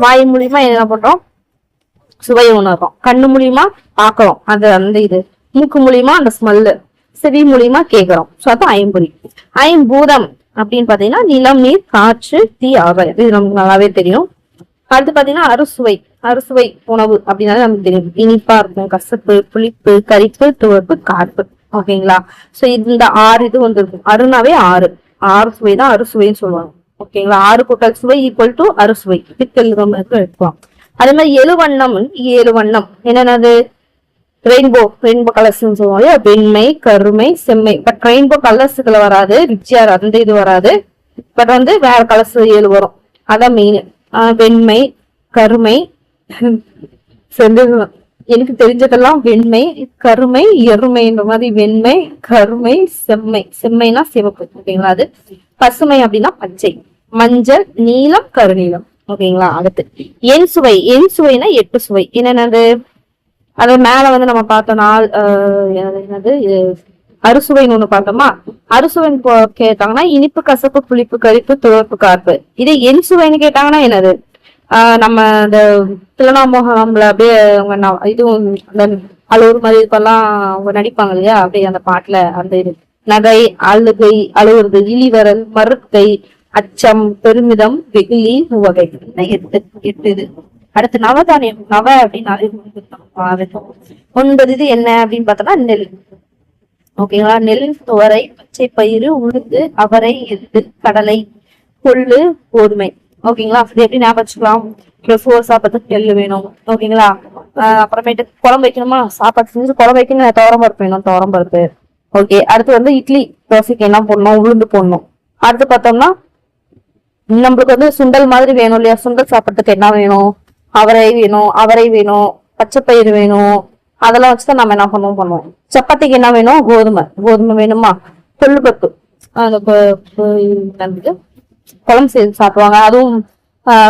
வாய் மூலியமா என்ன பண்றோம், சுவையை உணர்றோம். கண்ணு மூலியமா பாக்குறோம், அந்த இது. மூக்கு மூலியமா அந்த ஸ்மெல்லு. செவி மூலியமா கேட்கிறோம். சோ அதான் ஐம்பொறி. ஐம்பூதம் அப்படின்னு பாத்தீங்கன்னா நிலம், நீர், காற்று, தீ, ஆகாயம். இது நமக்கு நல்லாவே தெரியும். அடுத்து பாத்தீங்கன்னா அறுசுவை உணவு அப்படின்னாலே நமக்கு தெரியும். இனிப்பா இருக்கும், கசப்பு, புளிப்பு, கரிப்பு, துவர்ப்பு, கார்ப்பு. ஓகேங்களா. சோ இந்த 6 இது வந்துருக்கும். அருணாவே 6 சுவை தான் அறுசுவைன்னு சொல்லுவாங்க. ஓகேங்களா. 6 கூட்டல் சுவை ஈக்குவல் டு அறுசுவை. எடுக்கலாம். அதே மாதிரி 7 வண்ணம் என்னென்னது, ரெயின்போ கலர்ஸ் சொல்லுவாங்க. வெண்மை, கருமை, செம்மை. பட் ரெயின்போ கலர்ஸ்ல வராது, ரிச்சியார் அந்த இது வராது. பட் வந்து வேற கலர்ஸ் 7 வரும். அதான் மெயின். வெண்மை, கருமை, எனக்கு தெரிஞ்சதெல்லாம் வெண்மை, கருமை, எருமைன்ற மாதிரி வெண்மை, கருமை, செம்மைனா சிவப்பு. ஓகேங்களா. அது பசுமை அப்படின்னா பச்சை, மஞ்சள், நீலம், கருநீலம். ஓகேங்களா. அடுத்து என் சுவைனா 8 சுவை. என்னென்னது, அது மேல வந்து நம்ம பார்த்தோம் என்னது அறுசுவைன்னு ஒண்ணு பார்த்தோமா. அறுசுவைன்னு கேட்டாங்கன்னா இனிப்பு, கசப்பு, புளிப்பு, கரிப்பு, துவர்ப்பு, கார்ப்பு. இதே என் சுவைன்னு கேட்டாங்கன்னா என்னது, நம்ம இந்த திருவண்ணாமோகம்ல அப்படியே அவங்க இதுவும் அந்த அழுவுற மாதிரி இப்பெல்லாம் அவங்க நடிப்பாங்க இல்லையா, அப்படியே அந்த பாட்டுல அந்த இது நகை, அழுகை, அழுவுறது, இழிவரல், மறுக்கை, அச்சம், பெருமிதம், வெகுளி, உவகை. 8 இது. அடுத்து நவதானியம். அப்படின்னாலே 9 இது என்ன அப்படின்னு பார்த்தோம்னா நெல். ஓகேங்களா. நெல், துவரை, பச்சை பயிறு, உளுந்து, அவரை, எள்ளு, கடலை, கொள்ளு, கோதுமை. ஓகேங்களா. இது எப்படி ஞாபகம் வச்சுக்கலாம், சோறு சாப்பிட்றதுக்கு எள்ளு வேணும். ஓகேங்களா. அப்புறமேட்டு குழம்பு வைக்கணுமா, சாப்பாடு செஞ்சு குழம்பு வைக்கணும், துவரம்பருப்பு வேணும், துவரம்பருப்பு. ஓகே. அடுத்து வந்து இட்லி தோசைக்கு என்ன போடணும், உளுந்து போடணும். அடுத்து பார்த்தோம்னா நம்மளுக்கு வந்து சுண்டல் மாதிரி வேணும் இல்லையா, சுண்டல் சாப்பிட்றதுக்கு என்ன வேணும், அவரை வேணும், பச்சை பயிறு வேணும். அதெல்லாம் வச்சுதான் நம்ம என்ன பண்ணுவோம். சப்பாத்திக்கு என்ன வேணும், கோதுமை வேணுமா, கொள்ளுப்பருப்பு, குழம்பு செஞ்சு சாப்பிடுவாங்க. அதுவும்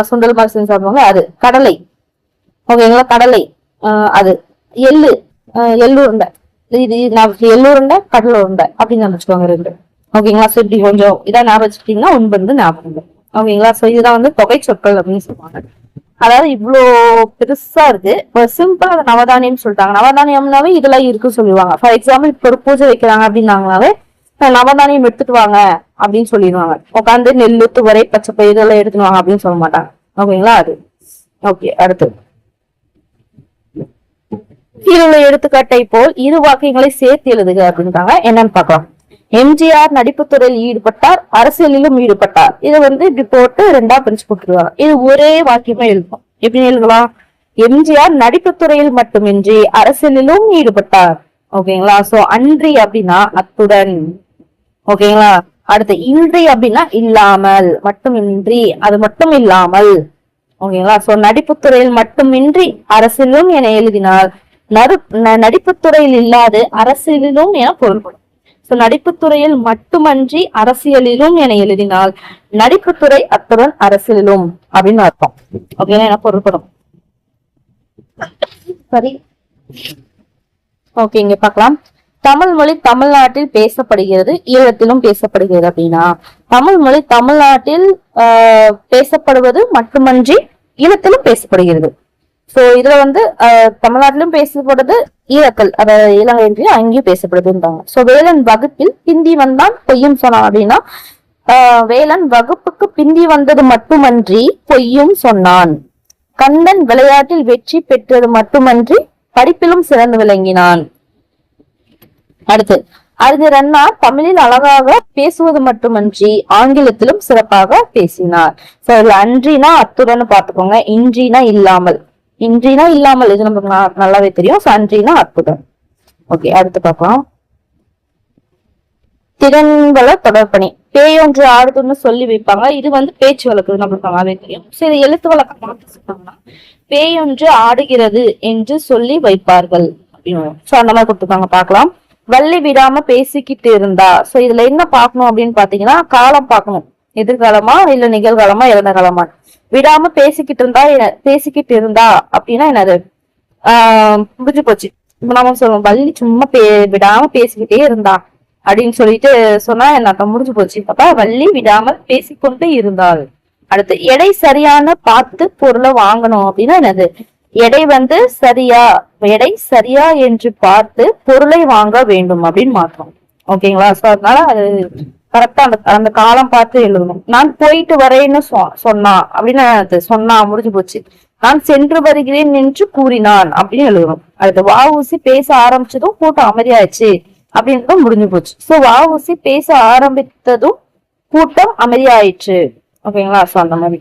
சுண்டல் மாதிரி செஞ்சு சாப்பிடுவாங்க. அது கடலை. ஓகேங்களா. கடலை, அது எள்ளு உருண்டை. இது எள்ளு உருண்டை, கடலை உருண்டை அப்படின்னு நினைச்சுக்கோங்க 2. ஓகேங்களா. சோ இப்படி கொஞ்சம் இதான் ஞாபகம் வச்சுக்கிட்டீங்கன்னா 9 ஞாபகம். ஓகேங்களா. சோ இதுதான் வந்து தொகை சொற்கள் அப்படின்னு சொல்லுவாங்க. அதாவது இவ்வளோ பெருசா இருக்கு. சிம்பிளா அதை நவதானியம் சொல்லிட்டாங்க. நவதானியம்னாவே இதெல்லாம் இருக்குன்னு சொல்லுவாங்க. ஃபார் எக்ஸாம்பிள் இப்ப ஒரு பூஜை வைக்கிறாங்க அப்படின்னாங்கனாவே நவதானியம் எடுத்துட்டு வாங்க அப்படின்னு சொல்லிடுவாங்க. உட்காந்து நெல்லு, துவரை, பச்சை பயிர் இதெல்லாம் எடுத்துட்டு வாங்க அப்படின்னு சொல்ல மாட்டாங்க. ஓகேங்களா. அது ஓகே. அடுத்து கீழுள்ள எடுத்துக்காட்டை போல் 2 வாக்கியங்களை சேர்த்து எழுதுக அப்படின்றாங்க. என்னன்னு பார்க்கலாம். எம்ஜிஆர் நடிப்புத்துறையில் ஈடுபட்டார், அரசியலிலும் ஈடுபட்டார். இதை வந்து இப்படி போட்டு 2ஆ பிரிச்சு போட்டுருவாங்க. இது ஒரே வாக்கியமா எழுதும். எப்படி எழுதலாம், எம்ஜிஆர் நடிப்புத்துறையில் மட்டுமின்றி அரசியலிலும் ஈடுபட்டார். ஓகேங்களா. சோ அன்றி அப்படின்னா அத்துடன். ஓகேங்களா. அடுத்து இன்றி அப்படின்னா இல்லாமல், மட்டுமின்றி, அது மட்டும் இல்லாமல். ஓகேங்களா. சோ நடிப்புத்துறையில் மட்டுமின்றி அரசியலும் என எழுதினால் நடிப்புத்துறையில் இல்லாது அரசியலிலும் என பொருள்படும். சோ நடிப்புத்துறையில் மட்டுமன்றி அரசியலிலும் என எழுதினால் நடிப்புத்துறை அத்துடன் அரசியலிலும் அப்படின்னு அர்த்தம். ஓகேங்களா. என பொருள்படும். சரி. ஓகே. இங்க பார்க்கலாம். தமிழ் மொழி தமிழ்நாட்டில் பேசப்படுகிறது, ஈழத்திலும் பேசப்படுகிறது அப்படின்னா தமிழ் மொழி தமிழ்நாட்டில் பேசப்படுவது மட்டுமன்றி ஈழத்திலும் பேசப்படுகிறது. சோ இதுல வந்து தமிழ்நாட்டிலும் பேசப்படுது, ஈழத்தில் அதாவது இலங்கை அங்கேயும் பேசப்படுதுன்றாங்க. சோ வேலன் வகுப்பில் பிந்தி வந்தான் பொய்யும் சொன்னான் அப்படின்னா வேலன் வகுப்புக்கு பிந்தி வந்தது மட்டுமன்றி பொய்யும் சொன்னான். கந்தன் விளையாட்டில் வெற்றி பெற்றது மட்டுமன்றி படிப்பிலும் சிறந்து விளங்கினான். அடுத்து அறிஞர் அண்ணா தமிழில் அழகாக பேசுவது மட்டுமன்றி ஆங்கிலத்திலும் சிறப்பாக பேசினார். சோ இதுல அன்றினா அத்துடன் பாத்துக்கோங்க, இன்றினா இல்லாமல். இன்றினா இல்லாமல் இது நமக்கு நல்லாவே தெரியும். சோ அன்றினா அத்துடன். ஓகே, அடுத்து பார்க்கலாம். திறன்கள தொடர்பணி. பேயொன்று ஆடுதுன்னு சொல்லி வைப்பாங்க. இது வந்து பேச்சு வழக்கு நமக்கு நல்லாவே தெரியும். சரி, எழுத்து வழக்கம் மாற்றி சொன்னாங்கன்னா பேயொன்று ஆடுகிறது என்று சொல்லி வைப்பார்கள் அப்படின்னு. சோ அந்த மாதிரி கொடுத்துருக்காங்க, பார்க்கலாம். வள்ளி விடாம பேசிக்கிட்டு இருந்தா. சோ இதுல என்ன பார்க்கணும் அப்படின்னு பாத்தீங்கன்னா காலம் பார்க்கணும். எதிர்காலமா இல்ல நிகழ்காலமா இறந்த காலமா. விடாம பேசிக்கிட்டு இருந்தா அப்படின்னா என்னது? முடிஞ்சு போச்சு. இப்ப நாம சொல்லுவோம் வள்ளி சும்மா விடாம பேசிக்கிட்டே இருந்தா அப்படின்னு சொல்லிட்டு சொன்னா என்ன முடிஞ்சு போச்சு. அப்ப வள்ளி விடாமல் பேசிக்கொண்டு இருந்தாள். அடுத்து எடை சரியான பார்த்து பொருளை வாங்கணும் அப்படின்னா என்னது? எடை வந்து எடை சரியா என்று பார்த்து பொருளை வாங்க வேண்டும் அப்படின்னு மாற்றோம். ஓகேங்களா? சோ அதனால அது கரெக்டா அந்த காலம் பார்த்து எழுதணும். நான் போயிட்டு வரேன்னு சொன்னா அப்படின்னு சொன்னா முடிஞ்சு போச்சு. நான் சென்று வருகிறேன் என்று கூறினான் அப்படின்னு எழுதணும். அடுத்து வஉசி பேச ஆரம்பிச்சதும் கூட்டம் அமைதியாச்சு அப்படின்றதும் முடிஞ்சு போச்சு. சோ வஉசி பேச ஆரம்பித்ததும் கூட்டம் அமைதியாயிற்று. ஓகேங்களா? சோ அந்த மாதிரி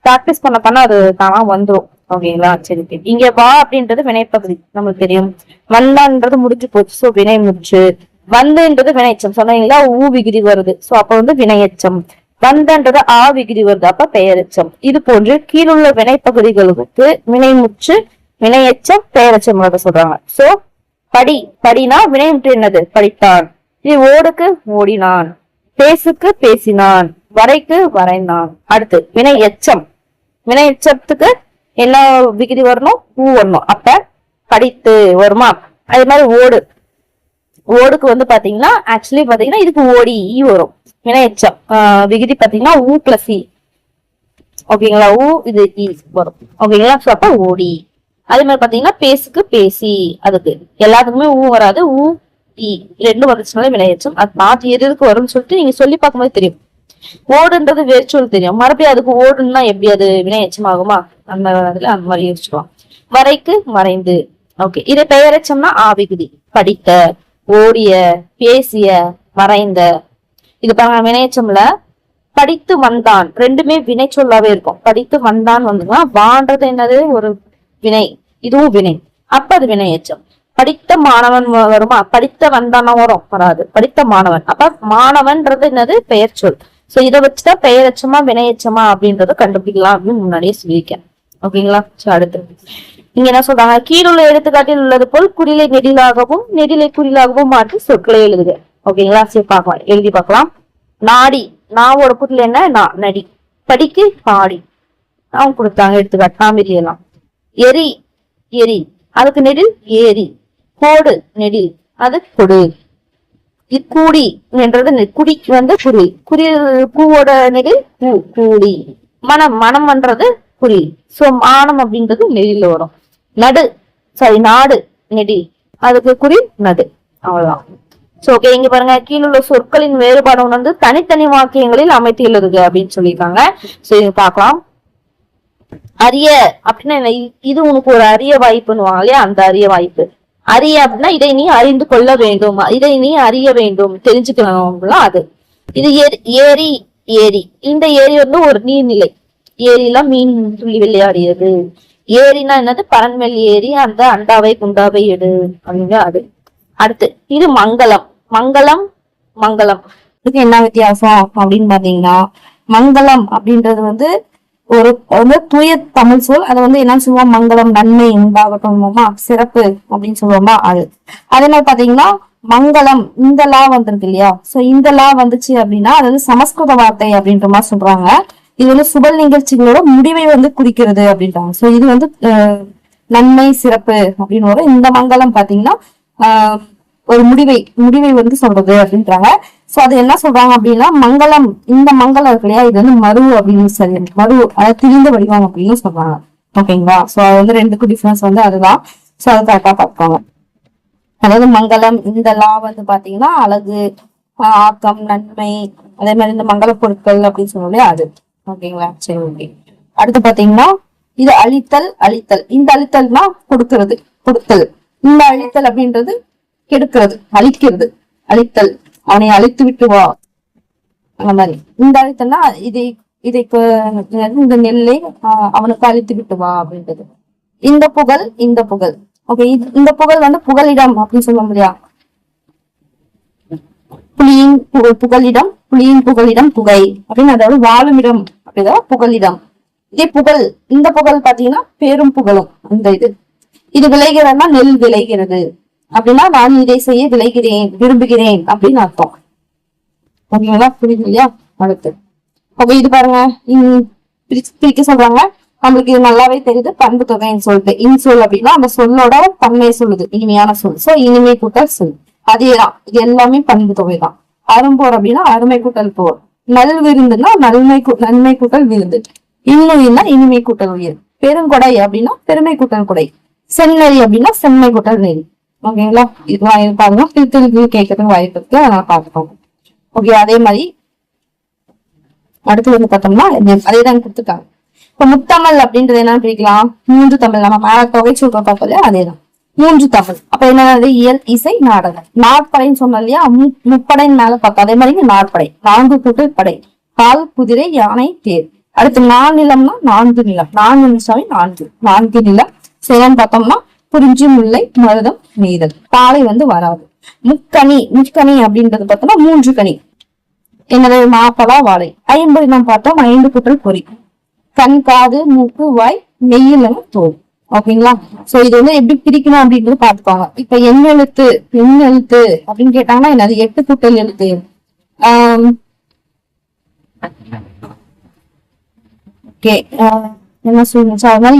பிராக்டிஸ் பண்ண அது தானா வந்துரும். ஓகேங்களா? சரி, இங்க வா அப்படின்றது வினைப்பகுதி நம்மளுக்கு தெரியும். வந்தான்றது முடிஞ்சு போச்சு. சோ வினை முடிச்சு. வந்துன்றது வினைச்சம் சொன்னீங்களா, ஊ விகுதி வருது. சோ அப்ப வந்து வினையச்சம். வந்தன்றது ஆ விகுதி வருது, அப்ப பெயரெச்சம். இது போன்று கீழுள்ள வினைப்பகுதிகளுக்கு வினைமுற்று, வினையச்சம், பெயரெச்சம் சொல்றாங்க. சோ படினா வினைமுற்று என்னது? படித்தான். இது ஓடுக்கு ஓடினான், பேசுக்கு பேசினான், வரைக்கு வரைந்தான். அடுத்து வினை எச்சம். வினை எச்சத்துக்கு என்ன விகுதி வரணும்? ஊ வரணும். அப்ப படித்து வருமா? அதே மாதிரி ஓடுக்கு வந்து பாத்தீங்கன்னா ஆக்சுவலி பாத்தீங்கன்னா இதுக்கு ஓடி ஈ வரும். வினை எச்சம் விகுதி பாத்தீங்கன்னா ஊ பிளஸ் இ. ஓகேங்களா? ஊ இது ஈ வரும். ஓகேங்களா? சோ அப்ப ஓடி. அதே மாதிரி பாத்தீங்கன்னா பேசுக்கு பேசி, அதுக்கு எல்லாத்துக்குமே ஊ வராது. ஊ இ ரெண்டு வந்துச்சுனாலே வினையச்சம். அது மாற்றி எதுக்கு வரும்னு சொல்லிட்டு நீங்க சொல்லி பார்க்கும்போது தெரியும். ஓடுன்றது வேர்ச்சொல் தெரியும். மறுபடியும் அதுக்கு ஓடுன்னா எப்படி அது வினையச்சம் ஆகுமா? அந்த அந்த மாதிரி யோசிச்சுக்கலாம். வரைக்கு வரைந்து. ஓகே, இது பெயரெச்சம்னா ஆவிகுதி. படித்த, ஓடிய, பேசிய, வரைந்த. இது பாருங்க வினையச்சம்ல படித்து வந்தான் ரெண்டுமே வினை சொல்லாவே இருக்கும். படித்து வந்தான் வந்துன்னா வான்றது என்னது? ஒரு வினை, இதுவும் வினை. அப்ப அது வினையச்சம். படித்த மாணவன் வருமா? படித்த வந்தானா வரும்? வராது. படித்த மாணவன். அப்ப மாணவன்றது என்னது? பெயர் சொல். சோ இதை வச்சுதான் பெயரெச்சமா வினையச்சமா அப்படின்றத கண்டுபிடிக்கலாம் அப்படின்னு முன்னாடியே சொல்லியிருக்கேன். ஓகேங்களா? சோ அடுத்து இங்க என்ன சொல்றாங்க? கீழுள்ள எடுத்துக்காட்டில் உள்ளது போல் குறிலை நெடிலாகவும் நெடிலை குறிலாகவும் மாற்றி சொற்களை எழுதுக. ஓகேங்களா? சரி பார்க்கலாம், எழுதி பார்க்கலாம். நாடி, நாவோட பொருள் என்ன? நடி. படிக்கு பாடி. அவங்க கொடுத்தாங்க எடுத்துக்காட்டு, நாம எல்லாம். எரி, எரி, அதுக்கு நெடில் ஏரி. கோடு நெடில், அது கொடு. கூடி என்றது குடிக்கு வந்து குறி பூவோட நெடில் பூ, கூடி. மனம் பண்றது குறி. சோ மானம் அப்படின்றது நெடில வரும். நாடு நெடில், அதுக்கு குறி நடு. அவ்வளவுதான். சோ ஓகே, இங்க பாருங்க கீழுள்ள சொற்களின் வேறுபாடு வந்து தனித்தனி வாக்கியங்களில் அமைத்து எழுதுக அப்படின்னு சொல்லியிருக்காங்க. சோ இது பார்க்கலாம். அரிய அப்படின்னா இது உனக்கு ஒரு அரிய வாய்ப்புன்னுவாங்க இல்லையா? அந்த அரிய வாய்ப்பு. அறிய அப்படின்னா இதை நீ அறிந்து கொள்ள வேண்டும், இதை நீ அறிய வேண்டும், தெரிஞ்சுக்கணும். அது இது ஏரி. ஏரி, இந்த ஏரி வந்து ஒரு நீர்நிலை. ஏரிலாம் மீன் துள்ளி விளையாடியது. ஏரினா என்னது? பரன்மேல் ஏரி அந்த அண்டாவை குண்டாவை எடு அப்படிங்க. அது அடுத்து இது மங்களம். மங்களம் இதுக்கு என்ன வித்தியாசம் அப்படின்னு பாத்தீங்கன்னா, மங்களம் அப்படின்றது வந்து ஒரு தூய தமிழ் சொல். அதை வந்து என்ன சொல்லுவோம்? மங்களம், நன்மை உண்டாகட்டும்மா, சிறப்பு அப்படின்னு சொல்லுவோமா? அது அதே மாதிரி பாத்தீங்கன்னா மங்களம் இந்த லா வந்திருக்கு இல்லையா? சோ இந்த லா வந்துச்சு அப்படின்னா அது வந்து சமஸ்கிருத வார்த்தை அப்படின்ற மாதிரி சொல்றாங்க. இது வந்து சுபல் நிகழ்ச்சிகளோட முடிவை வந்து குறிக்கிறது அப்படின்றாங்க. சோ இது வந்து நன்மை, சிறப்பு அப்படின்னு வரும். இந்த மங்களம் பாத்தீங்கன்னா ஒரு முடிவை வந்து சொல்றது அப்படின்றாங்க. சோ அது என்ன சொல்றாங்க அப்படின்னா மங்களம், இந்த மங்களம் இருக்கு இல்லையா, இது வந்து மறு அப்படின்னு சொல்லி மறு, அதாவது திரிந்த வடிவம் அப்படின்னு சொல்றாங்க. ஓகேங்களா? சோ அது வந்து ரெண்டுக்கும் டிஃபரன்ஸ் வந்து அதுதான். சோ அதை கரெக்டா பார்ப்பாங்க. அதாவது மங்களம் இந்த லா வந்து பாத்தீங்கன்னா அழகு, ஆக்கம், நன்மை, அதே மாதிரி இந்த மங்கள பொருட்கள் அப்படின்னு சொல்லலையா அது. ஓகேங்களா? சரி, ஓகே. அடுத்து பாத்தீங்கன்னா இது அழித்தல். இந்த அழித்தல்னா கொடுக்கறது. கொடுத்தல். இந்த அழித்தல் அப்படின்றது கெடுக்கிறது, அழிக்கிறது, அழித்தல். அவனை அழித்து விட்டு வா, அந்த மாதிரி. இந்த அழித்தல்னா இதை இதை இந்த நெல்லை அவனுக்கு அழித்து விட்டு வா அப்படின்றது. இந்த புகழ், இந்த புகழ். ஓகே, இந்த புகழ் வந்து புகலிடம் அப்படின்னு சொல்ல முடியா. புலியின் புகலிடம், புலியின் புகலிடம் புகை அப்படின்னு, அதாவது வாழும் இடம் அப்படிதான் புகலிடம். இதே புகழ், இந்த புகழ் பாத்தீங்கன்னா பேரும் புகழும். அந்த இது விளைகிறதுனா நெல் விளைகிறது அப்படின்னா நான் இதை செய்ய விளைகிறேன், விரும்புகிறேன் அப்படின்னு அர்த்தம். ஓகேங்களா, புரியுது இல்லையா? அடுத்து ஓகே, இது பாருங்க, பிரிக்க சொல்றாங்க. நம்மளுக்கு இது நல்லாவே தெரியுது, பண்பு தொகைன்னு சொல்லிட்டு. இன்சொல் அப்படின்னா அந்த சொல்லோட தன்மையை சொல்லுது, இனிமையான சொல். சோ இனிமை கூட்டல் சொல், அதேதான். இது எல்லாமே பண்பு தொகை தான். அரும்போர் அப்படின்னா அருமை கூட்டல் போர். நல் விருந்துன்னா நன்மை கூட்டல் விருந்து. இன்னுயிர்னா இனிமை கூட்டல் உயிர். பெருங்கொடை அப்படின்னா பெருமை கூட்டல் கொடை. செந்நெறி அப்படின்னா செம்மை கூட்டல் நெறி. ஓகேங்களா, இதெல்லாம் பாருங்க, திருத்தி கேட்கறதுக்கு வாய்ப்பு இருக்கு, அதனால பாத்துக்கோங்க. ஓகே, அதே மாதிரி அடுத்து வந்து பார்த்தோம்னா அதேதான் கொடுத்துருக்காங்க. இப்ப முத்தமிழ் அப்படின்றது என்ன பிரிக்கலாம்? மூன்று தமிழ். நம்ம மேல தொகை சொல்ற பார்க்கல, அதேதான் மூன்று தமிழ். அப்ப என்னது? இயல், இசை, நாடகம். நாட்படைன்னு சொன்னோம் இல்லையா, முப்படைன்னு மேல பார்த்தோம். அதே மாதிரி நாட்படை, 4 கூட்டல் படை. கால், குதிரை, யானை, தேர். அடுத்து நாநிலம்னா 4 நிலம். 4 நிமிஷம் 4 நிலம். என்னன்னு பார்த்தோம்னா குறிஞ்சி, முல்லை, மருதம், நெய்தல். பாலை வந்து வராது. முக்கணி, முக்கணி அப்படின்றது பார்த்தோம்னா 3 கனி. என்னது? மாப்பழா, வாழை. 50 நம்ம பார்த்தோம், 5 கூட்டல் பொறி. கண், காது, மூக்கு, வாய், நெய்யில் தோல். ஓகேங்களா, சோ இது வந்து எப்படி பிரிக்கணும் அப்படின்றது பாத்துக்கோங்க. இப்ப எண்ணெழுத்து, பெண்ணெழுத்து அப்படின்னு கேட்டாங்கன்னா என்னது? 8 கூட்டல் எழுத்து. ஓகே, என்ன சொல்லுச்சு, அது மாதிரி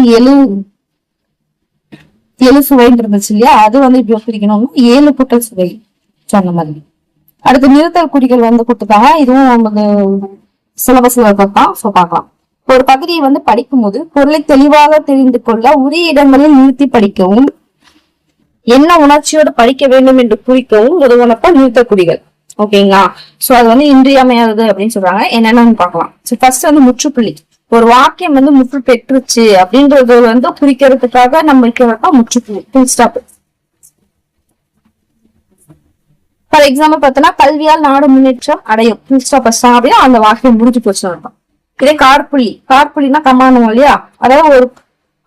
எழு சுவைன்னு இருந்துச்சு இல்லையா, அது வந்து இப்படி பிரிக்கணும்னா 7 கூட்டல் சுவை சொன்ன மாதிரி. அடுத்து நிறுத்தல் குறிகள் வந்து கொடுத்துட்டாங்க. இதுவும் நமக்கு சிலபஸ்ல தான். சோ பார்க்கலாம். ஒரு பகுதியை வந்து படிக்கும் போது பொருளை தெளிவாக தெரிந்து கொள்ள உரிய இடங்களில் நிறுத்தி படிக்கவும், என்ன உணர்ச்சியோடு படிக்க வேண்டும் என்று குறிக்கவும் உதவனப்ப நிறுத்தல் குறிகள். ஓகேங்களா, சோ அது வந்து இன்றியமையாதது அப்படின்னு சொல்றாங்க. என்னென்னு பார்க்கலாம். சோ ஃபர்ஸ்ட் வந்து முற்றுப்புள்ளி. ஒரு வாக்கியம் வந்து முற்று பெற்றுச்சு அப்படின்றது வந்து குறிக்கிறதுக்காக நம்ம இருக்கிறப்ப முற்றுப்புள்ளி, ஃபுல் ஸ்டாப். ஃபார் எக்ஸாம்பிள் பார்த்தோன்னா கல்வியால் நாடு முன்னேற்றம் அடையும், ஃபுல் ஸ்டாப் அப்படின்னா அந்த வாக்கியம் முடிஞ்சு போச்சு அர்த்தம். இதே கார்புள்ளி, கார்புள்ளினா கமானுவோம் இல்லையா, அதாவது ஒரு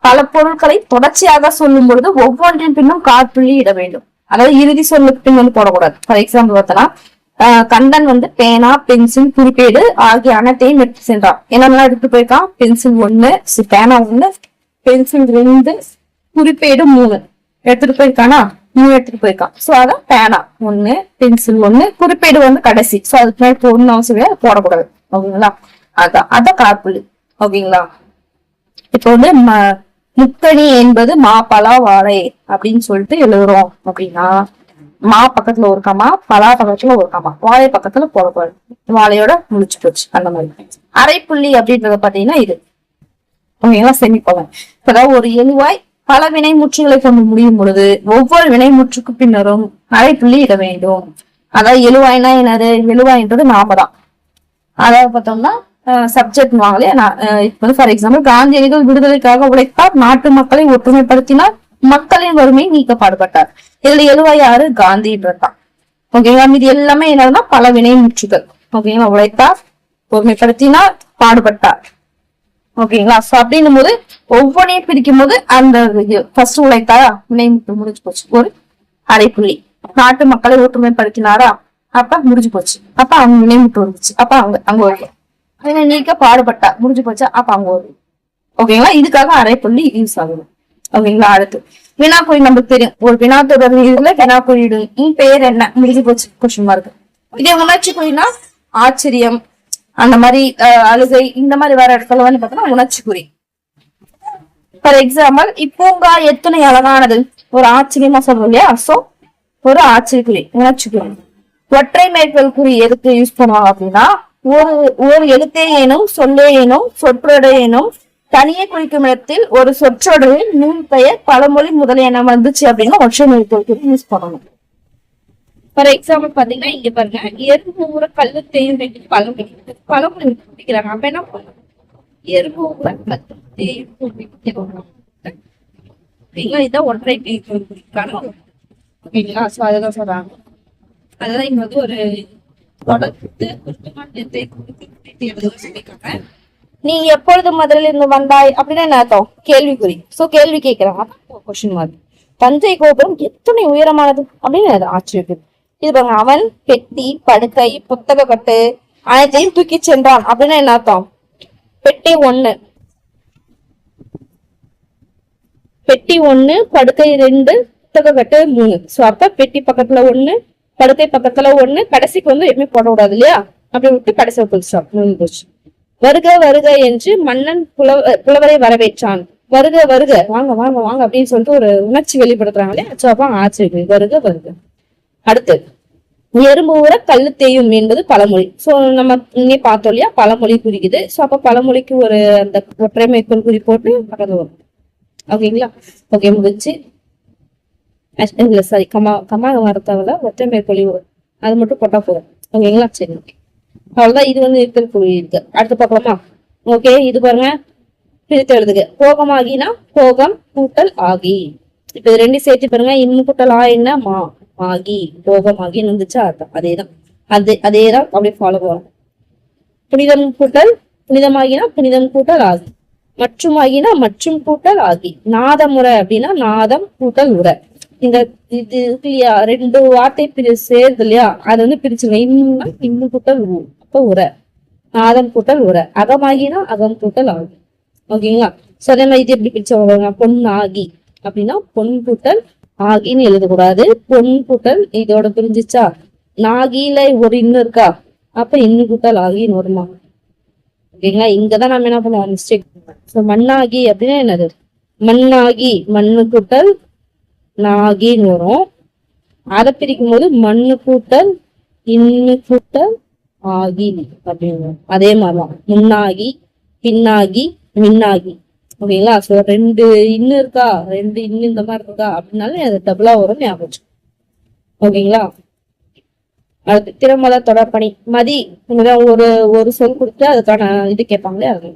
பல பொருட்களை தொடர்ச்சியாக சொல்லும் பொழுது ஒவ்வொன்றின் பின்னும் கார்புள்ளி இட வேண்டும். அதாவது இறுதி சொல்லுக்கு பின் வந்து போடக்கூடாது. ஃபார் எக்ஸாம்பிள் பார்த்தோன்னா கந்தன் வந்து பேனா, பென்சில், குறிப்பேடு ஆகிய அனைத்தையும் எடுத்து சென்றான். என்னெல்லாம் எடுத்து போயிருக்கான்? பென்சில் 1, பேனா 1, பென்சில் 2, குறிப்பேடு 3 எடுத்துட்டு போயிருக்கானா? 3 எடுத்துட்டு போயிருக்கான். சோ அதான் பேனா 1, பென்சில் 1, குறிப்பேடு வந்து கடைசி. சோ அதுக்கு மேலே போடணும் அவசியம் போடக்கூடாது. ஓகேங்களா, அதான் கார்புள்ளி. ஓகேங்களா, இப்ப வந்து முக்கணி என்பது மா, பலா, வாழை அப்படின்னு சொல்லிட்டு எழுதுறோம் அப்படின்னா மா பக்கத்துல ஒரு கமா, பலா பக்கத்துல ஒரு கமா, வாழை பக்கத்துல போடக்கூடாது. வாழையோட முடிச்சு போச்சு அந்த மாதிரி. அரைப்புள்ளி அப்படின்றத பாத்தீங்கன்னா இது. ஓகேங்களா, செமிகோலன். அதாவது ஒரு எழுவாய் பல வினை முற்றுகளை கொண்டு முடியும் பொழுது ஒவ்வொரு வினை முற்றுக்கு பின்னரும் அரைப்புள்ளி இட வேண்டும். அதாவது எழுவாய்னா என்னது? எழுவாய்ன்றது நாம தான். அதாவது பார்த்தோம்னா சப்ஜெக்ட் வாங்கலையே. இப்ப வந்து ஃபார் எக்ஸாம்பிள் காந்தியடிகள் விடுதலைக்காக உழைத்தார், நாட்டு மக்களை ஒற்றுமைப்படுத்தினார், மக்களின் வறுமை நீக்க பாடுபட்டார். இதுல எழுவாய் யாரு? காந்தின்றதான். ஓகேங்களா, இது எல்லாமே என்னதுன்னா பல வினை முற்றுகள். ஓகேங்களா, உழைத்தார், ஒருமைப்படுத்தினார், பாடுபட்டார். ஓகேங்களா, சோ அப்படின்னும் போது ஒவ்வொன்றையும் பிரிக்கும் போது அந்த ஃபர்ஸ்ட் உழைத்தாரா வினை முற்று முடிஞ்சு போச்சு, ஒரு அரைப்புள்ளி. நாட்டு மக்களை ஒற்றுமைப்படுத்தினாரா, அப்ப முடிஞ்சு போச்சு, அப்ப அவங்க வினை முற்று வந்துச்சு, அப்ப அங்க ஒரு நீக்க பாடுபட்டா முடிஞ்சு போச்சா, அப்ப அங்க ஒரு. ஓகேங்களா, இதுக்காக அரைப்புள்ளி யூஸ் ஆகுது. ஓகேங்களா, அடுத்து வினாக்குறி. நமக்கு தெரியும் ஒரு வினாத்தொடர் இதுல வினாக்குறியிடு பெயர் என்ன, முடிஞ்சு போச்சு, கொஸ்டின் மார்க். இதே உணர்ச்சி குறினா ஆச்சரியம், அந்த மாதிரி அழுகை, இந்த மாதிரி வர இடத்துல வந்து பார்த்தோம்னா உணர்ச்சி குறி. ஃபார் எக்ஸாம்பிள் இப்பூங்கா எத்தனை அழகானது, ஒரு ஆச்சரியமா சொல்றோம் இல்லையா, சோ ஒரு ஆச்சரிய குறி, உணர்ச்சி குறி. ஒற்றை மேற்கோள் குறி எதுக்கு யூஸ் பண்ணுவாங்க அப்படின்னா ஒரு எழுத்தே ஏனும் சொல்லே ஏனும் சொற்றொடை ஏனும் தனியே குறிக்கும் இடத்தில் ஒரு சொற்றொடரில் நூல் பெயர், பழமொழி முதலியன வந்துச்சு அப்படின்னா ஒற்றை மேற்கோள் குறி யூஸ் பண்ணணும். ஃபார் எக்ஸாம்பிள் பாத்தீங்கன்னா இங்க பாருங்க, எறும்பு ஊற கல்லு தேயும் பழமொழி குடிக்கிறாங்க. அப்ப என்ன பண்ணணும்? எறும்பு ஊற கல்லு தேயும் ஓகேங்களா, இதுதான் ஒற்றை மெய்ப்பொருள் குறிக்கான ஓகேங்களா. சோ அதெல்லாம் சொல்றாங்க. அதெல்லாம் இங்க வந்து ஒரு தொடர்ந்து சொல்லியிருக்காங்க. நீ எப்பொழுது மதுரையில இருந்து வந்தாய் அப்படின்னா என்ன அர்த்தம்? கேள்விக்குறி. சோ கேள்வி கேட்கிறாங்க, கொஸ்டின் மார்க். தஞ்சை கோபுரம் எத்தனை உயரமானது அப்படின்னு ஆச்சரியம். இது பாருங்க, அவன் பெட்டி, படுக்கை, புத்தக கட்டு அனைத்தையும் தூக்கி சென்றான் அப்படின்னா என்ன அர்த்தம்? பெட்டி 1, பெட்டி 1, படுக்கை 2, புத்தக கட்டு 3. சோ அப்ப பெட்டி பக்கத்துல 1, படுக்கை பக்கத்துல 1, கடைசிக்கு வந்து எப்பவுமே போடக்கூடாது இல்லையா, அப்படி விட்டு கடைசி போச்சு. வருக வருக என்று மன்னன் புலவரை வரவேற்றான். வருக வருக, வாங்க வாங்க வாங்க அப்படின்னு சொல்லிட்டு ஒரு உணர்ச்சி வெளிப்படுத்துறாங்க இல்லையா. சோ அப்ப ஆச்சரியம், வருக வருக. அடுத்து, எறும்பு ஊற கல்லு தேயும் என்பது பழமொழி. சோ நம்ம இன்னே பார்த்தோம் இல்லையா, பழமொழி குறிக்குது. சோ அப்ப பழமொழிக்கு ஒரு அந்த ஒற்றை மேற்கோள் குறி போட்டு பக்கத்துல வரும். ஓகேங்களா. ஓகே, முடிச்சு. இல்ல சாரி, கமா வரத்தவல ஒற்றை மேற்கொழி அது மட்டும் போட்டா போதும். ஓகேங்களா, சரி ஓகே. அவ்வளவுதான். இது வந்து நிறுத்தல் குறி இருக்கு. அடுத்து பார்க்கலாமா? ஓகே, இது பாருங்க, பிரித்து எழுதுக. போகமாகினா போகம் கூட்டல் ஆகி. இப்ப இது ரெண்டு சேர்த்து பாருங்க, இன்னும் கூட்டல் ஆ என்ன மா ஆகி, போகமாகின்னு இருந்துச்சா அர்த்தம். அதேதான் அதேதான் அப்படியே ஃபாலோ பண்ணும். புனிதம் கூட்டல் புனிதமாகினா புனிதம் கூட்டல் ஆகி. மற்றும் ஆகினா மற்றும் கூட்டல் ஆகி. நாதமுறை அப்படின்னா நாதம் கூட்டல் உரை. இந்த இது இல்லையா, ரெண்டு வார்த்தை சேருது இல்லையா, அது வந்து பிரிச்சுங்க. இன்னும் கூட்டல் அப்ப உரை, நாதம் கூட்டல் உரை. அகமாகினா அகம் கூட்டல் ஆகி. ஓகேங்களா. சோ அதே மாதிரி இது எப்படி பிரிச்சவங்க, பொன் ஆகி அப்படின்னா பொன் கூட்டல் ஆகின்னு எழுதக்கூடாது. பொன் கூட்டல் இதோட பிரிஞ்சிச்சா, நாகில ஒரு இன்னும் இருக்கா, அப்ப இன்னும் கூட்டல் ஆகின்னு வருமா. ஓகேங்களா. இங்கதான் நம்ம என்ன பண்ணுவோம், மிஸ்டேக். சோ மண்ணாகி அப்படின்னா என்னது, மண்ணாகி மண்ணு கூட்டல் நாகின்னு வரும். அதை பிரிக்கும் போது மண்ணு கூட்டல் இன்னு கூட்டல் ஆகி அப்படின்னு. அதே மாதிரிதான் முன்னாகி பின்னாகி மின்னாகி. ஓகேங்களா. சோ ரெண்டு இன்னும் இருக்கா, ரெண்டு இன்னும் இந்த மாதிரி இருக்கா அப்படின்னாலும் அது டபுளா வரும், ஞாபகம். ஓகேங்களா. அடுத்து திருமல தொடர்பணி. மதி ஒரு ஒரு சொல் கொடுத்து அதுக்கான இது கேட்பாங்களே, அது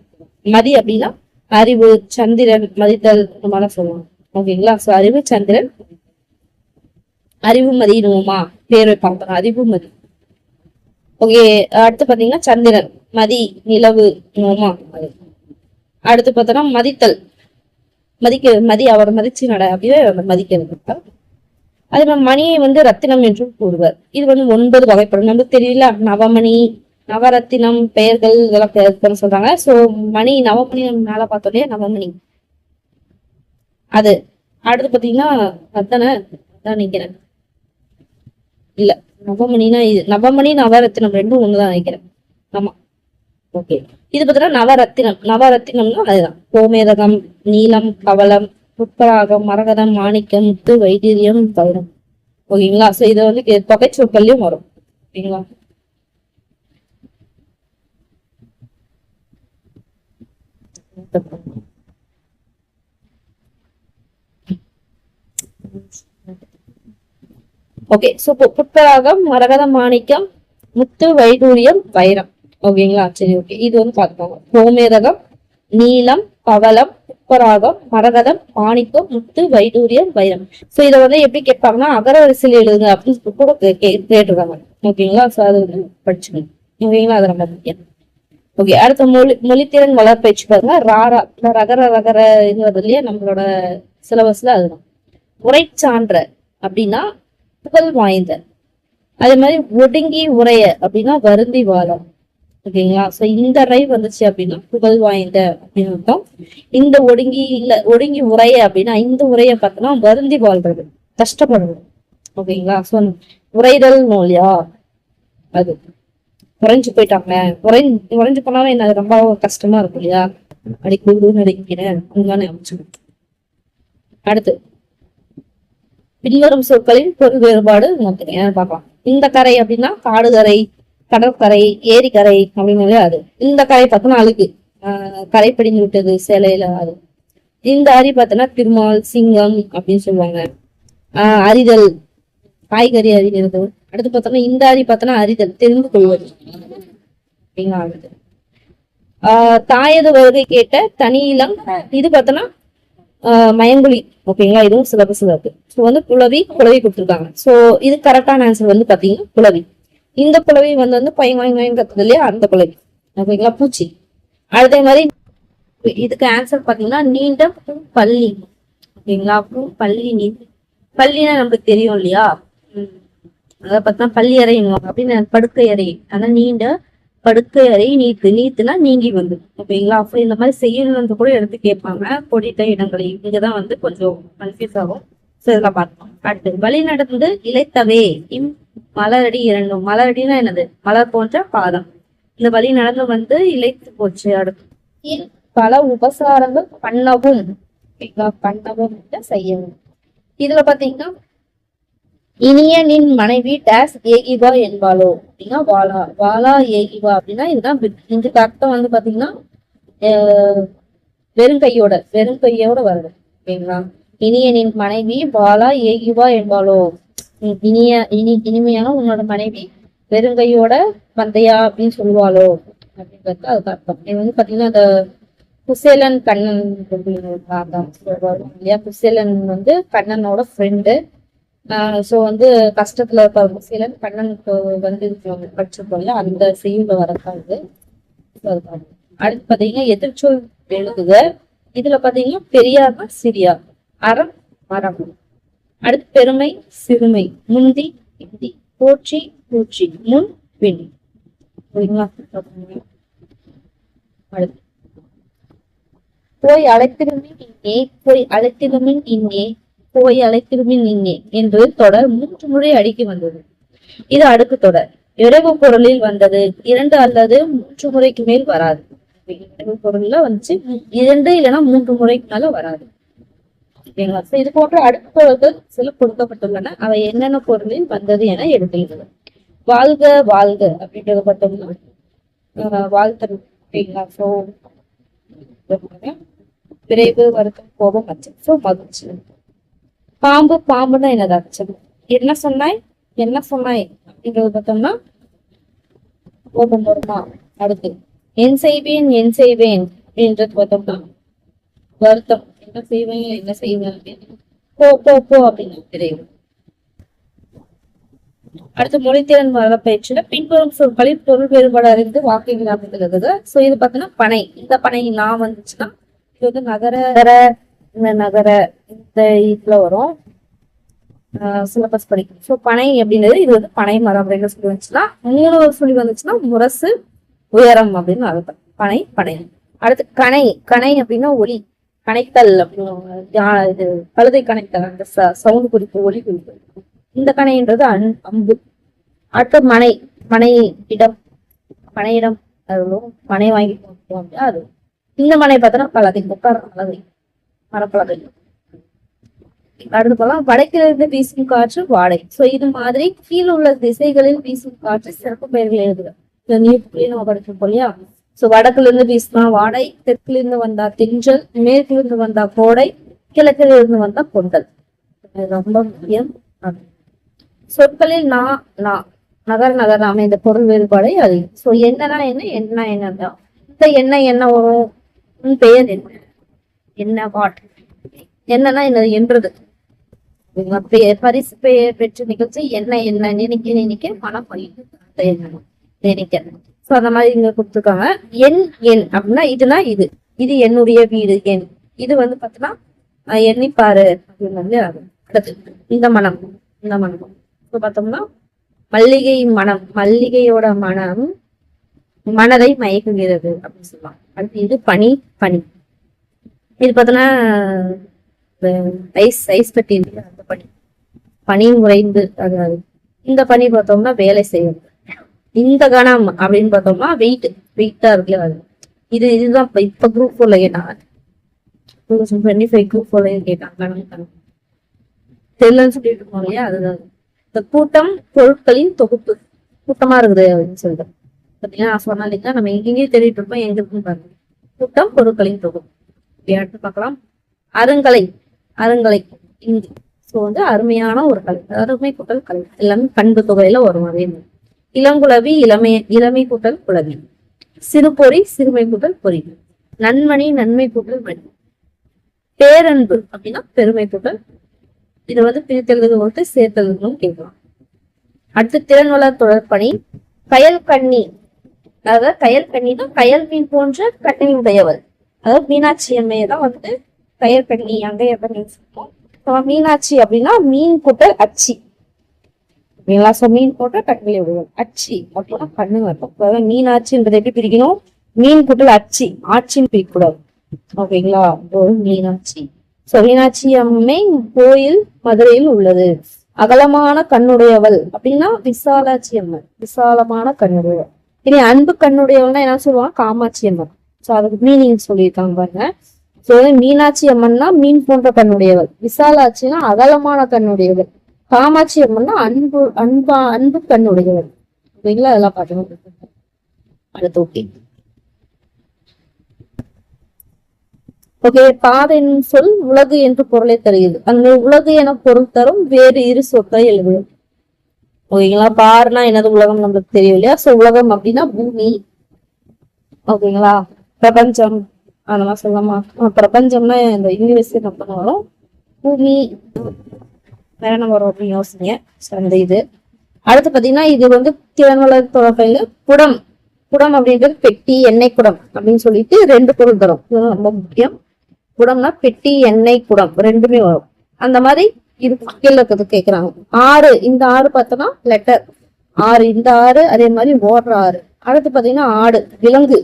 மதி அப்படின்னா அறிவு, சந்திரன், மதித்தல் இந்த மாதிரி சொல்லுவாங்க. ஓகேங்களா. சோ அறிவு, சந்திரன், அறிவு மதினுமா பேர் வைப்பாங்க, அறிவு மதி. ஓகே, அடுத்து பாத்தீங்கன்னா சந்திரன், மதி, நிலவு, நோமா. அடுத்து பார்த்தோம்னா மதித்தல், மதி அவர் மதிச்சு நட அப்படின்னு மதிக்கிறது. அதே மாதிரி மணியை வந்து ரத்தினம் என்றும் கூறுவர். இது வந்து 9 வகைப்படும். நமக்கு தெரியல, நவமணி, நவரத்தினம் பெயர்கள் இதெல்லாம் சொல்றாங்க. சோ மணி, நவமணி மேல பார்த்தோம் இல்லையா, நவமணி அது. அடுத்து பாத்தீங்கன்னா அதானே, அதான் நினைக்கிறேன். இல்ல, நவமணினா இது நவமணி நவரத்தினம் ரெண்டும் ஒண்ணுதான் நினைக்கிறேன். ஆமா, ஓகே. இது பார்த்தீங்கன்னா நவரத்தினம். நவரத்தினம்னா அதுதான் கோமேதகம், நீலம், பவளம், புட்பராகம், மரகதம், மாணிக்கம், முத்து, வைடூரியம், வைரம். ஓகேங்களா. சோ இதை வந்து தொகை சொற்கள்லயும் வரும். ஓகேங்களா. ஓகே. சோ புட்பராகம், மரகதம், மாணிக்கம், முத்து, வைடூரியம், வைரம். ஓகேங்களா. சரி ஓகே. இது வந்து பார்த்துக்கோங்க. கோமேதகம், நீலம், பவளம், புட்பராகம், மரகதம், மாணிக்கம், முத்து, வைடூரியம், வைரம். சோ இதை வந்து எப்படி கேட்பாங்கன்னா அகர வரிசையில் எழுதுங்க அப்படின்னு கூட கேட்டிருக்காங்க. ஓகேங்களா. சோ அது வந்து படிச்சுக்கணும். ஓகேங்களா. அது ரொம்ப முக்கியம். ஓகே. அடுத்த மொழித்திறன் வளர்ப்பயிற்சி பாருங்க. ராரா ரகர ரகர இது வருது இல்லையா நம்மளோட சிலபஸ்ல, அதுதான். உரைச்சான்ற அப்படின்னா புகழ் வாய்ந்த. அதே மாதிரி ஒடுங்கி உரைய அப்படின்னா வருந்தி வாழம். ஓகேங்களா. சோ இந்த ரை வந்துச்சு அப்படின்னா புகழ் வாய்ந்த அப்படின்னு அர்த்தம். இந்த ஒடுங்கி உரைய அப்படின்னா இந்த உரைய பார்த்தோம்னா வருந்தி வாழ்றது, கஷ்டப்படுறது. ஓகேங்களா. சோ உரைதல் இல்லையா, அது உறைஞ்சு போயிட்டாங்க, உறைஞ்சு போனாலும் என்ன ரொம்ப கஷ்டமா இருக்கும் இல்லையா, அப்படி குழு நடிக்கிறேன் அதுதானே அமைச்சு. அடுத்து பின்வரும் சொற்களின் பொருள் வேறுபாடு பார்க்கலாம். இந்த கரை அப்படின்னா காடுகரை, கடற்கரை, ஏரிக்கரை அப்படின்னு அது. இந்த கரை பார்த்தோம்னா அழுகு, கரை படிந்து விட்டது சேலையில அது. இந்த அரி பார்த்தோன்னா திருமால், சிங்கம் அப்படின்னு சொல்லுவாங்க. அறிதல், காய்கறி அறிகிறது. அடுத்து பார்த்தோம்னா இந்த அரி பார்த்தோன்னா அறிதல், தெரிந்து கொள்வது. தாயது வருகை கேட்ட தனி இளம். இது பார்த்தோன்னா மயங்குழி. ஓகேங்களா, இதுவும் சிலபஸ்ல இருக்கு. ஸோ வந்து குளவி கொடுத்துருக்காங்க. ஸோ இது கரெக்டான ஆன்சர் வந்து பாத்தீங்கன்னா குளவி. இந்த குளவி வந்து பயங்கறது இல்லையா, அந்த குளவி. ஓகேங்களா, பூச்சி. அதே மாதிரி இதுக்கு ஆன்சர் பாத்தீங்கன்னா நீண்ட பள்ளி. ஓகேங்களா, பள்ளி நீண்டு. பள்ளினா நமக்கு தெரியும் இல்லையா, அதை பார்த்தா பள்ளி அறை அப்படின்னு படுக்கை அறை. ஆனா நீண்ட படுக்கை அறை நீத்துனா நீங்கி வந்து. ஓகேங்களா, அப்ப இந்த மாதிரி செய்யணும் வந்து கூட எடுத்து கேட்பாங்க. கொடிட்ட இடங்களை இங்கதான் வந்து கொஞ்சம் கன்ஃபியூஸ் ஆகும். சோ இதெல்லாம் பார்த்தோம். அடுத்து வழி நடந்து இளைத்தவே மலரடி இரண்டும். மலரடினா என்னது, மலர் போன்ற பாதம். இந்த வழி நடந்து வந்து இளைத்து போச்சு. அடுத்து பல உபசாரங்கள் பண்ணவும். பண்ணவும் செய்யவும். இதுல பாத்தீங்கன்னா இனிய நின் மனைவி டேஸ் ஏகிவா என்பாளோ அப்படின்னா வாலா. வாலா ஏகிவா அப்படின்னா இதுதான். இதுக்கு அர்த்தம் வந்து பாத்தீங்கன்னா வெறும் கையோட வருது. ஓகேங்களா, இனிய நின் மனைவி வாலா ஏகிவா என்பாளோ. இனிமையான உன்னோட மனைவி வெறுங்கையோட வந்தையா அப்படின்னு சொல்லுவாளோ அப்படின்றது அதுக்கு அர்த்தம். இது வந்து பாத்தீங்கன்னா அந்த குசேலன் கண்ணன் இல்லையா, குசேலன் வந்து கண்ணனோட ஃப்ரெண்டு. சோ வந்து கஷ்டத்துல இருக்க குசேலன் கண்ணனுக்கு வந்து படிச்சிருக்கோம் அந்த செய்யுள்ள வரக்காது. அடுத்து பாத்தீங்கன்னா எதிர்ச்சொல் எழுதுக. இதுல பாத்தீங்கன்னா பெரியார்னா சிறியார், அறம் மரம். அடுத்து பெருமை சிறுமை, முந்தி இந்தி, போற்றி பூச்சி, முன் பின். அடுத்து போய் அழைத்திருமின் இன்னே, போய் அழைத்திருமின் இன்னே, போய் அழைத்திருமின் இன்னே என்று தொடர் 3 முறை அடுக்கி வந்தது. இது அடுக்கு தொடர். விரைவு பொருளில் வந்தது 2 அல்லது 3 முறைக்கு மேல் வராது. விரைவு பொருள்ல வந்துச்சு 2 இல்லைன்னா 3 முறைக்கு மேல வராது. ஓகேங்களா, இது போன்ற அடுக்கு தொடர்கள் சில கொடுக்கப்பட்டுள்ளன. அவை என்னென்ன பொருளில் வந்தது என எடுத்துள்ளது. வாழ்க வாழ்க அப்படின்றது பார்த்தோம்னா வாழ்த்தல். ஓகேங்களா, சோ விரைவு, வருத்தம், கோபம், அச்சம். சோ மகிழ்ச்சி. பாம்பு பாம்புன்னா என்னது, அச்சம். என்ன சொன்னாய் அப்படின்றது பார்த்தோம்னா கோபம் வருமா. அடுத்து என் செய்வேன் அப்படின்றது பார்த்தோம்னா வருத்தம். என்ன செய்வேன் அப்படின்னு போ அப்படின்னு தெரியும். அடுத்து மொழித்திறன் வளப்பயிற்சியில பின்வரும் சொற்களில் பொருள் வேறுபாடு அறிந்து வாக்குகள் அமைந்துள்ளது. சோ இது பார்த்தோம்னா பனை. இந்த பனை நான் வந்துச்சுன்னா இது வந்து நகர இந்த இதுல வரும். சிலபஸ் படிக்கும். ஸோ பனை அப்படின்றது இது வந்து பனை மரம் அப்படின்னு சொல்லி வந்துச்சுன்னா 3 சொல்லி வந்துச்சுன்னா முரசு உயரம் அப்படின்னு அர்த்தம். பனை. அடுத்து கணை அப்படின்னா ஒலி, கணைத்தல் அப்படின்னு இது கழுதை கணைத்தல், அந்த சவுண்ட் குறிப்பு, ஒலி குறிப்பு. இந்த கணைன்றது அம்பு. அடுத்து மனை இடம், மனை வாங்கி போட்டோம் அது. இந்த மனை பார்த்தோன்னா பலகை, பலகை, மரப்பலகை. அடுத்து போலாம் வடக்கிலிருந்து வீசும் காற்று வாடை. சோ இது மாதிரி கீழே உள்ள திசைகளில் வீசும் காற்று சிறப்பு பெயர்கள் எழுதுக. நம்ம படிச்சிருப்போம் இல்லையா. சோ வடக்குல இருந்து வீசினா வாடை, தெற்குல இருந்து வந்தா திஞ்சல், மேற்குல இருந்து வந்தா கோடை, கிழக்குல இருந்து வந்தா கொண்டல். ரொம்ப முக்கியம். சொற்களில் நகர அமைந்த பொருள் வேறுபாடை அது. சோ என்னன்னா என்ன இந்த என்ன வரும், உன் பெயர் என்ன வாட். என்னன்னா என்னது என்றது. பரிசு பெற்று நிகழ்ச்சி என்ன நினைக்க மனம் நினைக்க. சோ அந்த மாதிரி இங்க கொடுத்துருக்காங்க. என் அப்படின்னா இது என்னுடைய வீடு. இது வந்து பாத்தீங்கன்னா எண்ணிப்பாரு அப்படின்னு வந்து அடுத்து இந்த மனம் இப்ப பார்த்தோம்னா மல்லிகை மனம், மல்லிகையோட மனம் மனதை மயக்குகிறது அப்படின்னு சொல்லலாம். அடுத்து இது பனி. இது பார்த்தோன்னா ஐஸ் பெட்டி அந்த பனி உறைந்து. இந்த பனி பார்த்தோம்னா வேலை செய்யும். இந்த கணம் அப்படின்னு பார்த்தோம்னா வெயிட்டா இருக்குல்ல அது. இதுதான் இப்ப குரூப் 4ல கேட்டாங்க. 2025 குரூப் 4ல கேட்டாங்க. தெரியலன்னு சொல்லிட்டு இருக்கோம் இல்லையா, அதுதான். இந்த கூட்டம் பொருட்களின் தொகுப்பு. கூட்டமா இருக்குது அப்படின்னு சொல்லிட்டு பாத்தீங்கன்னா நான் சொன்னா இல்லைங்களா, நம்ம எங்கெங்கேயும் தேடிட்டு இருப்போம், எங்க இருக்குன்னு பாருங்க. கூட்டம் பொருட்களின் தொகுப்பு. எடுத்து பார்க்கலாம். அருங்கலை இங்கு. சோ வந்து அருமையான ஒரு கலை, அருமை கூட்டல் கலை, எல்லாமே பண்பு தொகையில வரும். அதே மாதிரி இளங்குலவி இளமை கூட்டல் குலவி, சிறுபொறி சிறுமை கூட்டல் பொறி, நன்மணி நன்மை கூட்டல் மணி. பேரன்பு அப்படின்னா பெருமை கூட்டல். இதை வந்து பிரித்தெழுதுக்கு போட்டு சேர்த்தெழுதுன்னு கேட்கலாம். அடுத்து திறன் வளர் தொடர்பணி. கயல் கண்ணி, அதாவது கயல் கண்ணினா கயல் மீன் போன்ற கண்ணி உடையவள். அதாவது மீனாட்சி அம்மையை தான் வந்து கயல் கண்ணி, அங்கைய கண்ணி சொல்லுவோம். மீனாட்சி அப்படின்னா மீன் கூட்டல் அச்சி. மீன் போட்ட கண்ணிலே உடையவள். அச்சி அப்படின்னா கண்ணு வரணும். மீனாட்சின்றதை எப்படி பிரிக்கணும்? மீன் கூட்டல் அச்சி, ஆட்சின்னு பிரிக்கக்கூடாது. ஓகேங்களா? மீனாட்சி. சோ மீனாட்சி அம்மை கோயில் மதுரையில் உள்ளது. அகலமான கண்ணுடையவள் அப்படின்னா விசாலாட்சி அம்மன், விசாலமான கண்ணுடையவள். இனி அன்பு கண்ணுடையவள்னா என்ன சொல்லுவாங்க? காமாட்சி அம்மன். சோ அதுக்கு மீனிங் சொல்லியிருக்காங்க பாருங்க. சோ மீனாட்சி அம்மன்னா மீன் போன்ற கண்ணுடையவள், விசாலாட்சினா அகலமான கண்ணுடையவள், காமாட்சி அம்மன்னா அன்பு கண்ணுடையவள். ஓகேங்களா? அதெல்லாம் பாக்கணும். அடுத்து ஓகே, பாதை சொல் உலகு என்று பொருளை தருகிறது. அங்க உலகு என பொருள் தரும் வேறு இரு சொற்களை எழுதும். ஓகேங்களா? பாருனா என்னது? உலகம் நம்மளுக்கு தெரியும் இல்லையா? சோ உலகம் அப்படின்னா பூமி. ஓகேங்களா? பிரபஞ்சம் அந்த மாதிரி சொல்லலாமா? பிரபஞ்சம்னா இந்த யூனிவர்ஸ் நம்ம வரும். பூமி வேற என்ன வரும் அப்படின்னு யோசிங்க. அந்த இது அடுத்து பாத்தீங்கன்னா இது வந்து திறன்வளர் தொடர்பையில குடம். குடம் அப்படின்றது பெட்டி, எண்ணெய் குடம் அப்படின்னு சொல்லிட்டு ரெண்டு பொருள் தரும். இது ரொம்ப முக்கியம். குடம்னா பெட்டி, எண்ணெய் குடம் ரெண்டுமே வரும். அந்த மாதிரி இது கீழே இருக்கிறது கேக்குறாங்க. ஆறு, இந்த ஆறு பார்த்தோம்னா லெட்டர் ஆறு, இந்த ஆறு அதே மாதிரி ஓடுற ஆறு. அடுத்து பாத்தீங்கன்னா ஆடு, விலங்கு.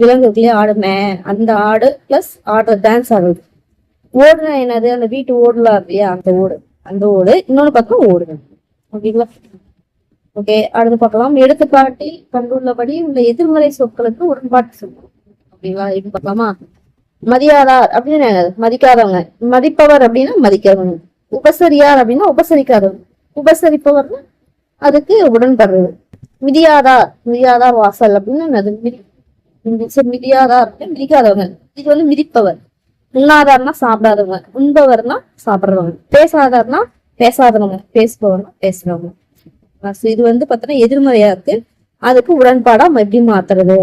விலங்கு இல்லையா? ஆடு மே, அந்த ஆடு பிளஸ் ஆடு டான்ஸ் ஆடுது. ஓடுனா என்னது? அந்த வீட்டு ஓடலாம் இல்லையா? அந்த ஓடு, அந்த ஓடு. இன்னொன்னு பார்த்தா ஓடுது. ஓகேங்களா? ஓகே, அடுத்து பார்க்கலாம். எடுத்துக்காட்டில் கண்டுள்ளபடி உள்ள எதிர்மறை சொற்களுக்கு உடன்பாட்டு சொல்லுவோம். ஓகேங்களா? இது பார்க்கலாமா? மதியாதார் அப்படின்னு மதிக்காதவங்க, மதிப்பவர் அப்படின்னா மதிக்கிறவங்க, உபசரியார் அப்படின்னா உபசரிக்காதவங்க, உபசரிப்பவர்னா அதுக்கு உடன்படுறது. மிதியாதார், மிதியாதார் வாசல் அப்படின்னு மிதியாதார் மிதிக்காதவங்க, இது வந்து மிதிப்பவர். உண்ணாதார்னா சாப்பிடாதவங்க, உண்பவர்னா சாப்பிடுறவங்க, பேசாதார்னா பேசாதவங்க, பேசுபவர்னா பேசுறவங்க. இது வந்து பார்த்தோன்னா எதிர்மறையா இருக்கு. அதுக்கு உடன்பாடா எப்படி மாத்துறது?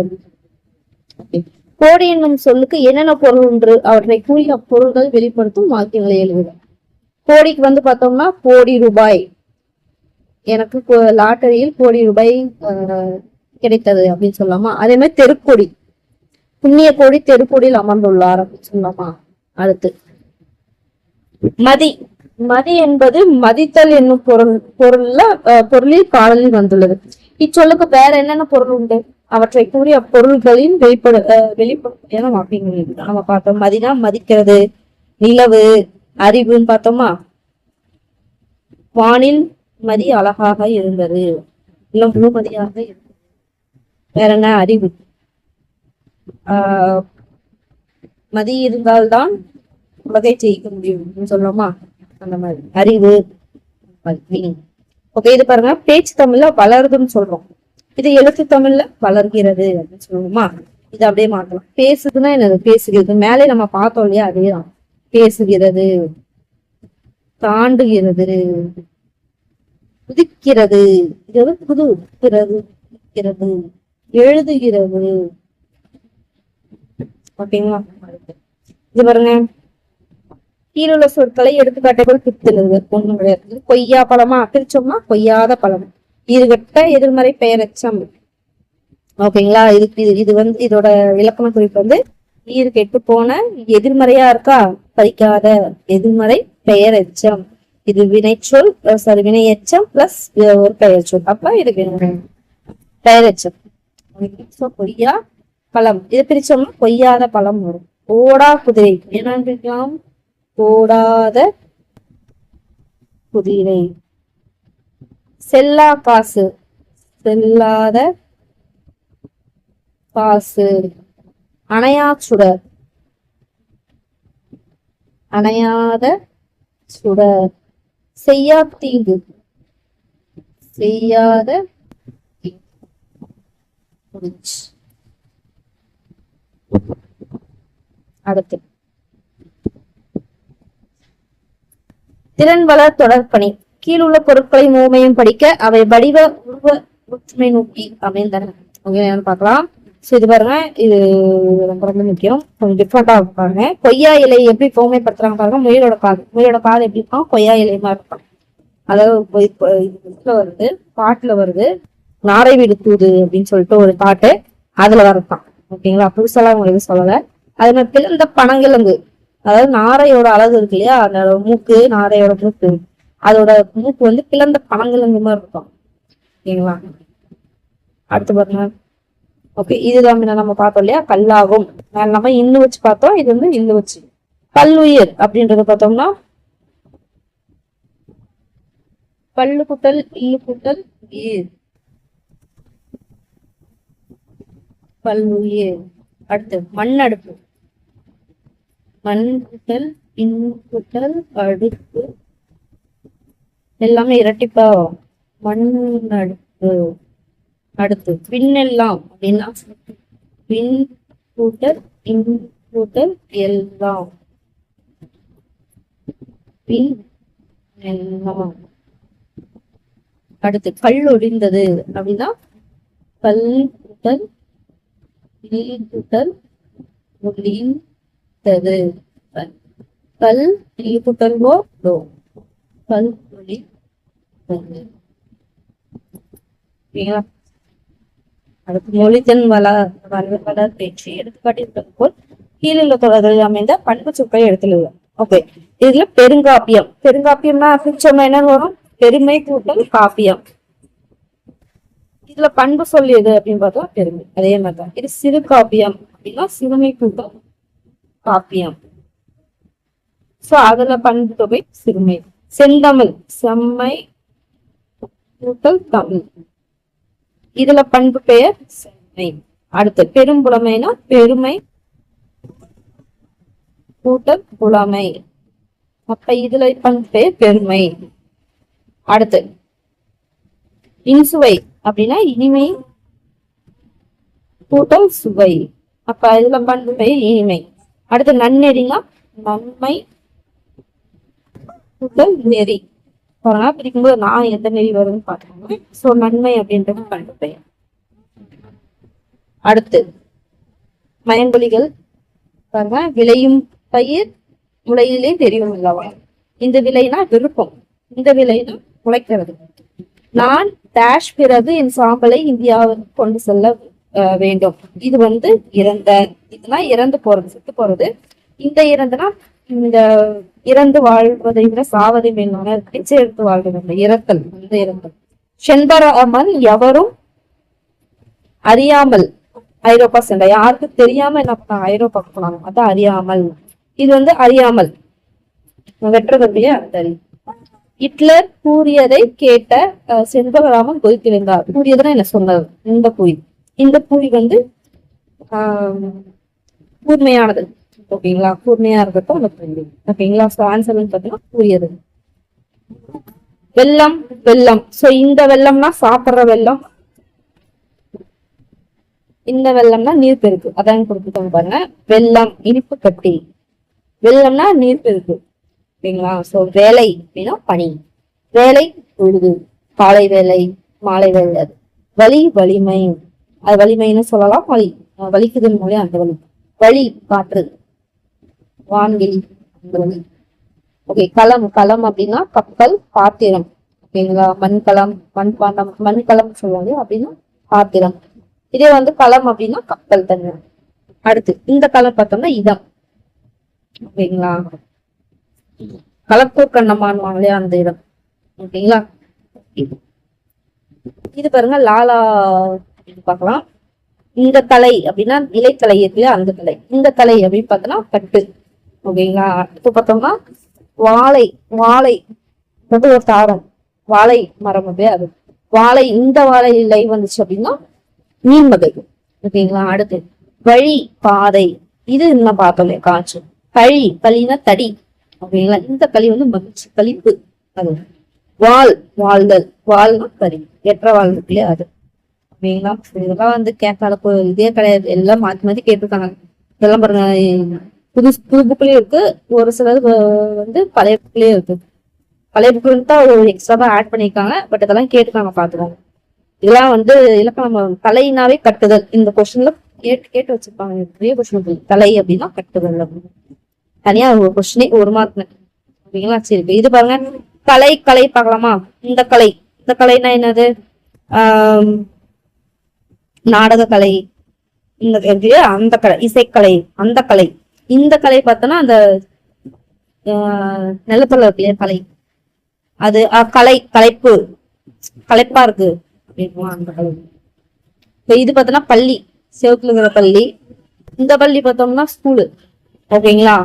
கோடி என்னும் சொல்லுக்கு என்னென்ன பொருள் ஒன்று அவற்றை கூறிய பொருள்கள் வெளிப்படுத்தும் வாக்கியங்களை எழுதுக. கோடிக்கு வந்து பார்த்தோம்னா கோடி ரூபாய், எனக்கு லாட்டரியில் கோடி ரூபாய் கிடைத்தது அப்படின்னு சொல்லலாமா? அதே மாதிரி தெருக்கோடி, புண்ணிய கோடி தெருக்கோடியில் அமர்ந்துள்ளார் அப்படின்னு சொல்லலாமா? அடுத்து மதி. மதி என்பது மதித்தல் என்னும் பொருளில் பாடலில் வந்துள்ளது. இச்சொல்லுக்கு வேற என்னென்ன பொருள் உண்டு? அவற்றை கூறிய பொருள்களின் வெளிப்படுத்த வாக்கியங்கள் நம்ம பார்த்தோம். மதினா மதிக்கிறது, நிலவு, அறிவுன்னு பார்த்தோமா? வானில் மதி அழகாக இருந்தது, இல்ல முழுமதியாக இருந்தது. வேற என்ன? அறிவு. மதி இருந்தால்தான் உலகை ஜெயிக்க முடியும் சொல்லலாமா? அந்த மாதிரி அறிவு. ஓகே, இது பாருங்க. பேச்சு தமிழ்ல வளருதுன்னு சொல்றோம், இது எழுத்து தமிழ்ல வளர்கிறது அப்படின்னு சொல்லுவோமா? இது அப்படியே மாத்தலாம். பேசுதுன்னா என்னது? பேசுகிறது. மேலே நம்ம பார்த்தோம் இல்லையா? அதேதான். பேசுகிறது, தாண்டுகிறது, உதிக்கிறது, இது வந்து புது உதிக்கிறது, எழுதுகிறது. ஓகேங்களா? இது பாருங்க. கீழுள்ள சொற்களை எடுத்துக்காட்டுகள் பிரித்தெழுதுக. ஒண்ணும் கிடையாது. கொய்யா பழமா பிரிச்சோம்னா கொய்யாத பழம். ஈறுகட்ட எதிர்மறை பெயரெச்சம். ஓகேங்களா? இது வந்து இதோட இலக்கண குறிப்பு வந்து ஈறு கெட்டு போன எதிர்மறையா இருக்கா? பறிக்காத எதிர்மறை பெயரெச்சம். இது வினைச்சொல் வினையெச்சம் பிளஸ் ஒரு பெயர் சொல். அப்ப இது பெயரெச்சம். கொய்யா பழம், இது பிரிச்சோம்னா கொய்யாத பழம் வரும். ஓடா குதிரை என்னன்னு பிரிக்கலாம்? ஓடாத குதிரை. செல்லா காசு, செல்லாத காசு. அணையா சுடர், அணையாத சுடர். செய்யா தீங்கு, செய்யாத. அடுத்து திறன் வளர் தொடர்பணி. கீழுள்ள பொருட்களை மூமையும் படிக்க அவை வடிவ உருவ ஒற்றுமை நோக்கி அமைந்தன. பார்க்கலாம். ஸோ இது பாருங்க, இது ரொம்ப ரொம்ப முக்கியம். கொஞ்சம் டிஃப்ரெண்டா பாருங்க. கொய்யா இலை எப்படி பொம்மைப்படுத்துறாங்க பாருங்க. முயலோட காது எப்படி இருக்கும், கொய்யா இலை மாதிரி இருக்கும். அதாவது இதுல வருது, பாட்டுல வருது, நாரை வீடு தூது அப்படின்னு சொல்லிட்டு ஒரு பாட்டு, அதுல வரத்தான். ஓகேங்களா, புதுசாலாம் உங்களுக்கு சொல்லலை. அதே மாதிரி பிளந்த பனங்கிழங்கு, அதாவது நாரையோட அழகு இருக்கு இல்லையா, அந்த மூக்கு, நாரையோட மூக்கு, அதோட மூக்கு வந்து பிளந்த பனங்கிழங்கு மாதிரி இருக்கும். ஓகேங்களா, அடுத்து பாருங்க. ஓகே, இதுதான் நம்ம பார்த்தோம் இல்லையா, கல்லாகும். நம்ம இன்னு வச்சு பார்த்தோம், இது வந்து இன்னு வச்சு. பல்லுயிர் அப்படின்றத பார்த்தோம்னா பல்லு குட்டல் இல்லு குட்டல் உயிர், பல்லுயிர். அடுத்து மண்ணடுப்பு, மண் குட்டல் இன் குட்டல் அடுப்பு, எல்லாமே இரட்டிப்பா மண் அடுப்பு. அடுத்து விண்ணெல்லாம் அப்படின்னா விண் கூட்டல் இன் கூட்டல் எல்லாம், விண் எல்லாம். அடுத்து கல் ஒடிந்தது அப்படின்னா கல் கூட்டல் இல் கூட்டல் ஒளிந்தது, கல் இல் கூட்டல் ஓ கல் ஒளிந்தது. ஓகேங்களா, அடுத்து மொழித்தன் வளர் பேச்சு எடுத்துக்காட்டியிருப்பது போல் கீழுள்ள தொடர்களில் அமைந்த பண்பு சொற்களை எடுத்துள்ள. ஓகே, இதுல பெருங்காப்பியம். பெருங்காப்பியம்னா சொன்னா என்ன வரும், பெருமை கூட்டல் காப்பியம். இதுல பண்பு சொல் எது அப்படின்னு பார்த்தா பெருமை. அதே மாதிரிதான் இது சிறு காப்பியம் அப்படின்னா சிறுமை கூட்டல் காப்பியம். சோ அதுல பண்பு தொகை சிறுமை. செந்தமிழ் செம்மை கூட்டல் தமிழ், இதுல பண்பு பெயர் செம்மை. அடுத்து பெரும்புலமைனா பெருமை கூட்டல் புலமை, அப்ப இதுல பண்பு பெயர் பெருமை. அடுத்து இன்சுவை அப்படின்னா இனிமை கூட்டல் சுவை, அப்ப இதுல பண்பு பெயர் இனிமை. அடுத்து நன்னெறினா நன்மை கூட்டல் நெறி. பிரிக்கும்போது நான் எந்த நெறி வரும்னு பாத்துக்கோங்க. சோ நன்மை அப்படின்றது பண்பு பெயர். அடுத்து மயங்கொலிகள் பாருங்க. விளையும் பயிர் முளையிலே தெரியும் அல்லவா, இந்த விளைனா விருப்பம், இந்த விளைனா முளைக்கிறது. நான் டேஷ் பிறகு என் சாம்பலை இந்தியாவுக்கு கொண்டு செல்ல வேண்டும், இது வந்து இறந்த, இதெல்லாம் இறந்து போறது, செத்து போறது. இந்த இறந்துனா இந்த இறந்து வாழ்வதை விட சாவதை மேலான பிச்சை எடுத்து வாழ்வது இறத்தல், இந்த இறத்தல். செண்பராமல் எவரும் அறியாமல் ஐரோப்பா சென்ற, யாருக்கு தெரியாம என்ன பண்ணாங்க, ஐரோப்பா போனாங்க, அதான் அறியாமல். இது வந்து அறியாமல் வெற்றதுடைய அர்த்தம். ஹிட்லர் கூறியதை கேட்ட செண்பகராமன் கொதித்திருந்தார். கூறியதுன்னா என்ன சொன்னது, இந்த கூறி, இந்த கூறி வந்து கூர்மையானது. ஓகேங்களா, கூர்மையா இருக்கட்டும் அந்த கூறி. ஓகேங்களா, சோ ஆன்சர் பாத்தீங்கன்னா கூறியது. வெள்ளம் வெள்ளம், சோ இந்த வெள்ளம்னா சாப்பிடுற வெள்ளம், இந்த வெள்ளம்னா நீர் பெருக்கு, அதான் கொடுத்துட்டாங்க பாருங்க. வெள்ளம் இனிப்பு கட்டி, வெள்ளம்னா நீர் பெருக்கு. ஓகேங்களா, சோ வேலை அப்படின்னா பனி, வேலை பொழுது, காலை வேலை மாலை வேலை. அது வலி வலிமை, அது வலிமைன்னு சொல்லலாம். வலி வலிக்குதுன்னு மொழி அந்த வலி. வழி காற்று, வான்வெளி அந்த வலி. ஓகே, களம் களம் அப்படின்னா கப்பல் பாத்திரம். ஓகேங்களா, மண்கலம் மண்பாண்டம், மண்கலம் சொல்லுவாங்க அப்படின்னா பாத்திரம். இதே வந்து களம் அப்படின்னா கப்பல் தண்ணி. அடுத்து இந்த களம் பார்த்தோம்னா இதம். ஓகேங்களா, களப்பூர் கண்ணம்மான் இல்லையா அந்த இடம். ஓகேங்களா, இது பாருங்க லாலா பார்க்கலாம். இந்த கலை அப்படின்னா இலைக்கலை இருக்குல்லையா அந்த கலை. இந்த கலை அப்படின்னு பார்த்தோம்னா கட்டு. ஓகேங்களா, இப்போ பார்த்தோம்னா வாழை, வாழை வந்து ஒரு தாரம், வாழை மரம் அப்படியே அது வாழை. இந்த வாழை இலை வந்துச்சு அப்படின்னா நீர்மகை. ஓகேங்களா, அடுத்து வழி பாதை, இது இன்னும் பார்த்தோம் காற்று. கழி களினா தடி. ஓகேங்களா, இந்த களி வந்து மகிழ்ச்சி கழிப்பு. அது வாழ் வாழ்தல், வாழ்னா கறி எற்ற வாழ்ந்துக்குள்ளே அது. ஓகேங்களா, இதெல்லாம் வந்து கேட்காத இதே கிடையாது, எல்லாம் மாத்தி மாத்தி கேட்டிருக்காங்க. இதெல்லாம் பாருங்க புது புது புக்லயும் இருக்கு, ஒரு சிலது வந்து பழைய புக்லயும் இருக்கு. பழைய புக்ல தான் ஒரு எக்ஸ்ட்ரா ஆட் பண்ணியிருக்காங்க, பட் இதெல்லாம் கேட்டுக்காங்க பாத்துக்கோங்க. இதெல்லாம் வந்து இலக்கணம் கலைனாவே கட்டுதல். இந்த கொஸ்டின்ல கேட்டு வச்சிருப்பாங்க நிறைய கொஸ்டின். கலை அப்படின்னா கட்டுதல் அப்படின்னு தனியா ஒரு கொஸ்டினே 1 மார்க். ஓகேங்களா? சரி இப்ப இது பாருங்க, கலை பார்க்கலாமா? இந்த கலைனா என்னது? நாடக கலை, இந்த அந்த கலை, இசைக்கலை, அந்த கலை. இந்த கலை பார்த்தோன்னா அந்த நிலத்துல இருக்க கலை, அது களைப்பா இருக்கு அப்படின்னா அந்த கலை. இப்ப இது பார்த்தோன்னா பள்ளி, செவத்துல இருக்கிற பள்ளி. இந்த பள்ளி பார்த்தோம்னா ஸ்கூலு. ஓகேங்களா?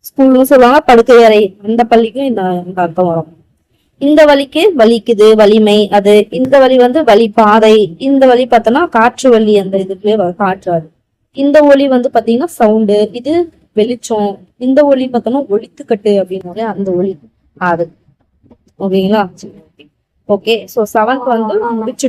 ஸ்கூல்னு சொல்லுவாங்க, படுக்கை அறை. அந்த பள்ளிக்கும் இந்த அர்த்தம் வரும். இந்த வலிக்கு வலிக்குது, வலிமை. அது இந்த வலி வந்து வலி பாதை. இந்த வலி பார்த்தோம்னா காற்று வலி, அந்த இதுக்குள்ளே காற்றாது. இந்த ஒலி வந்து பாத்தீங்கன்னா சவுண்டு, இது வெளிச்சம். இந்த ஒலி பார்த்தோம்னா ஒலித்துக்கட்டு அப்படின்னு அந்த ஒலி அது. ஓகேங்களா? ஓகே, சோ 7th வந்து முடிச்சு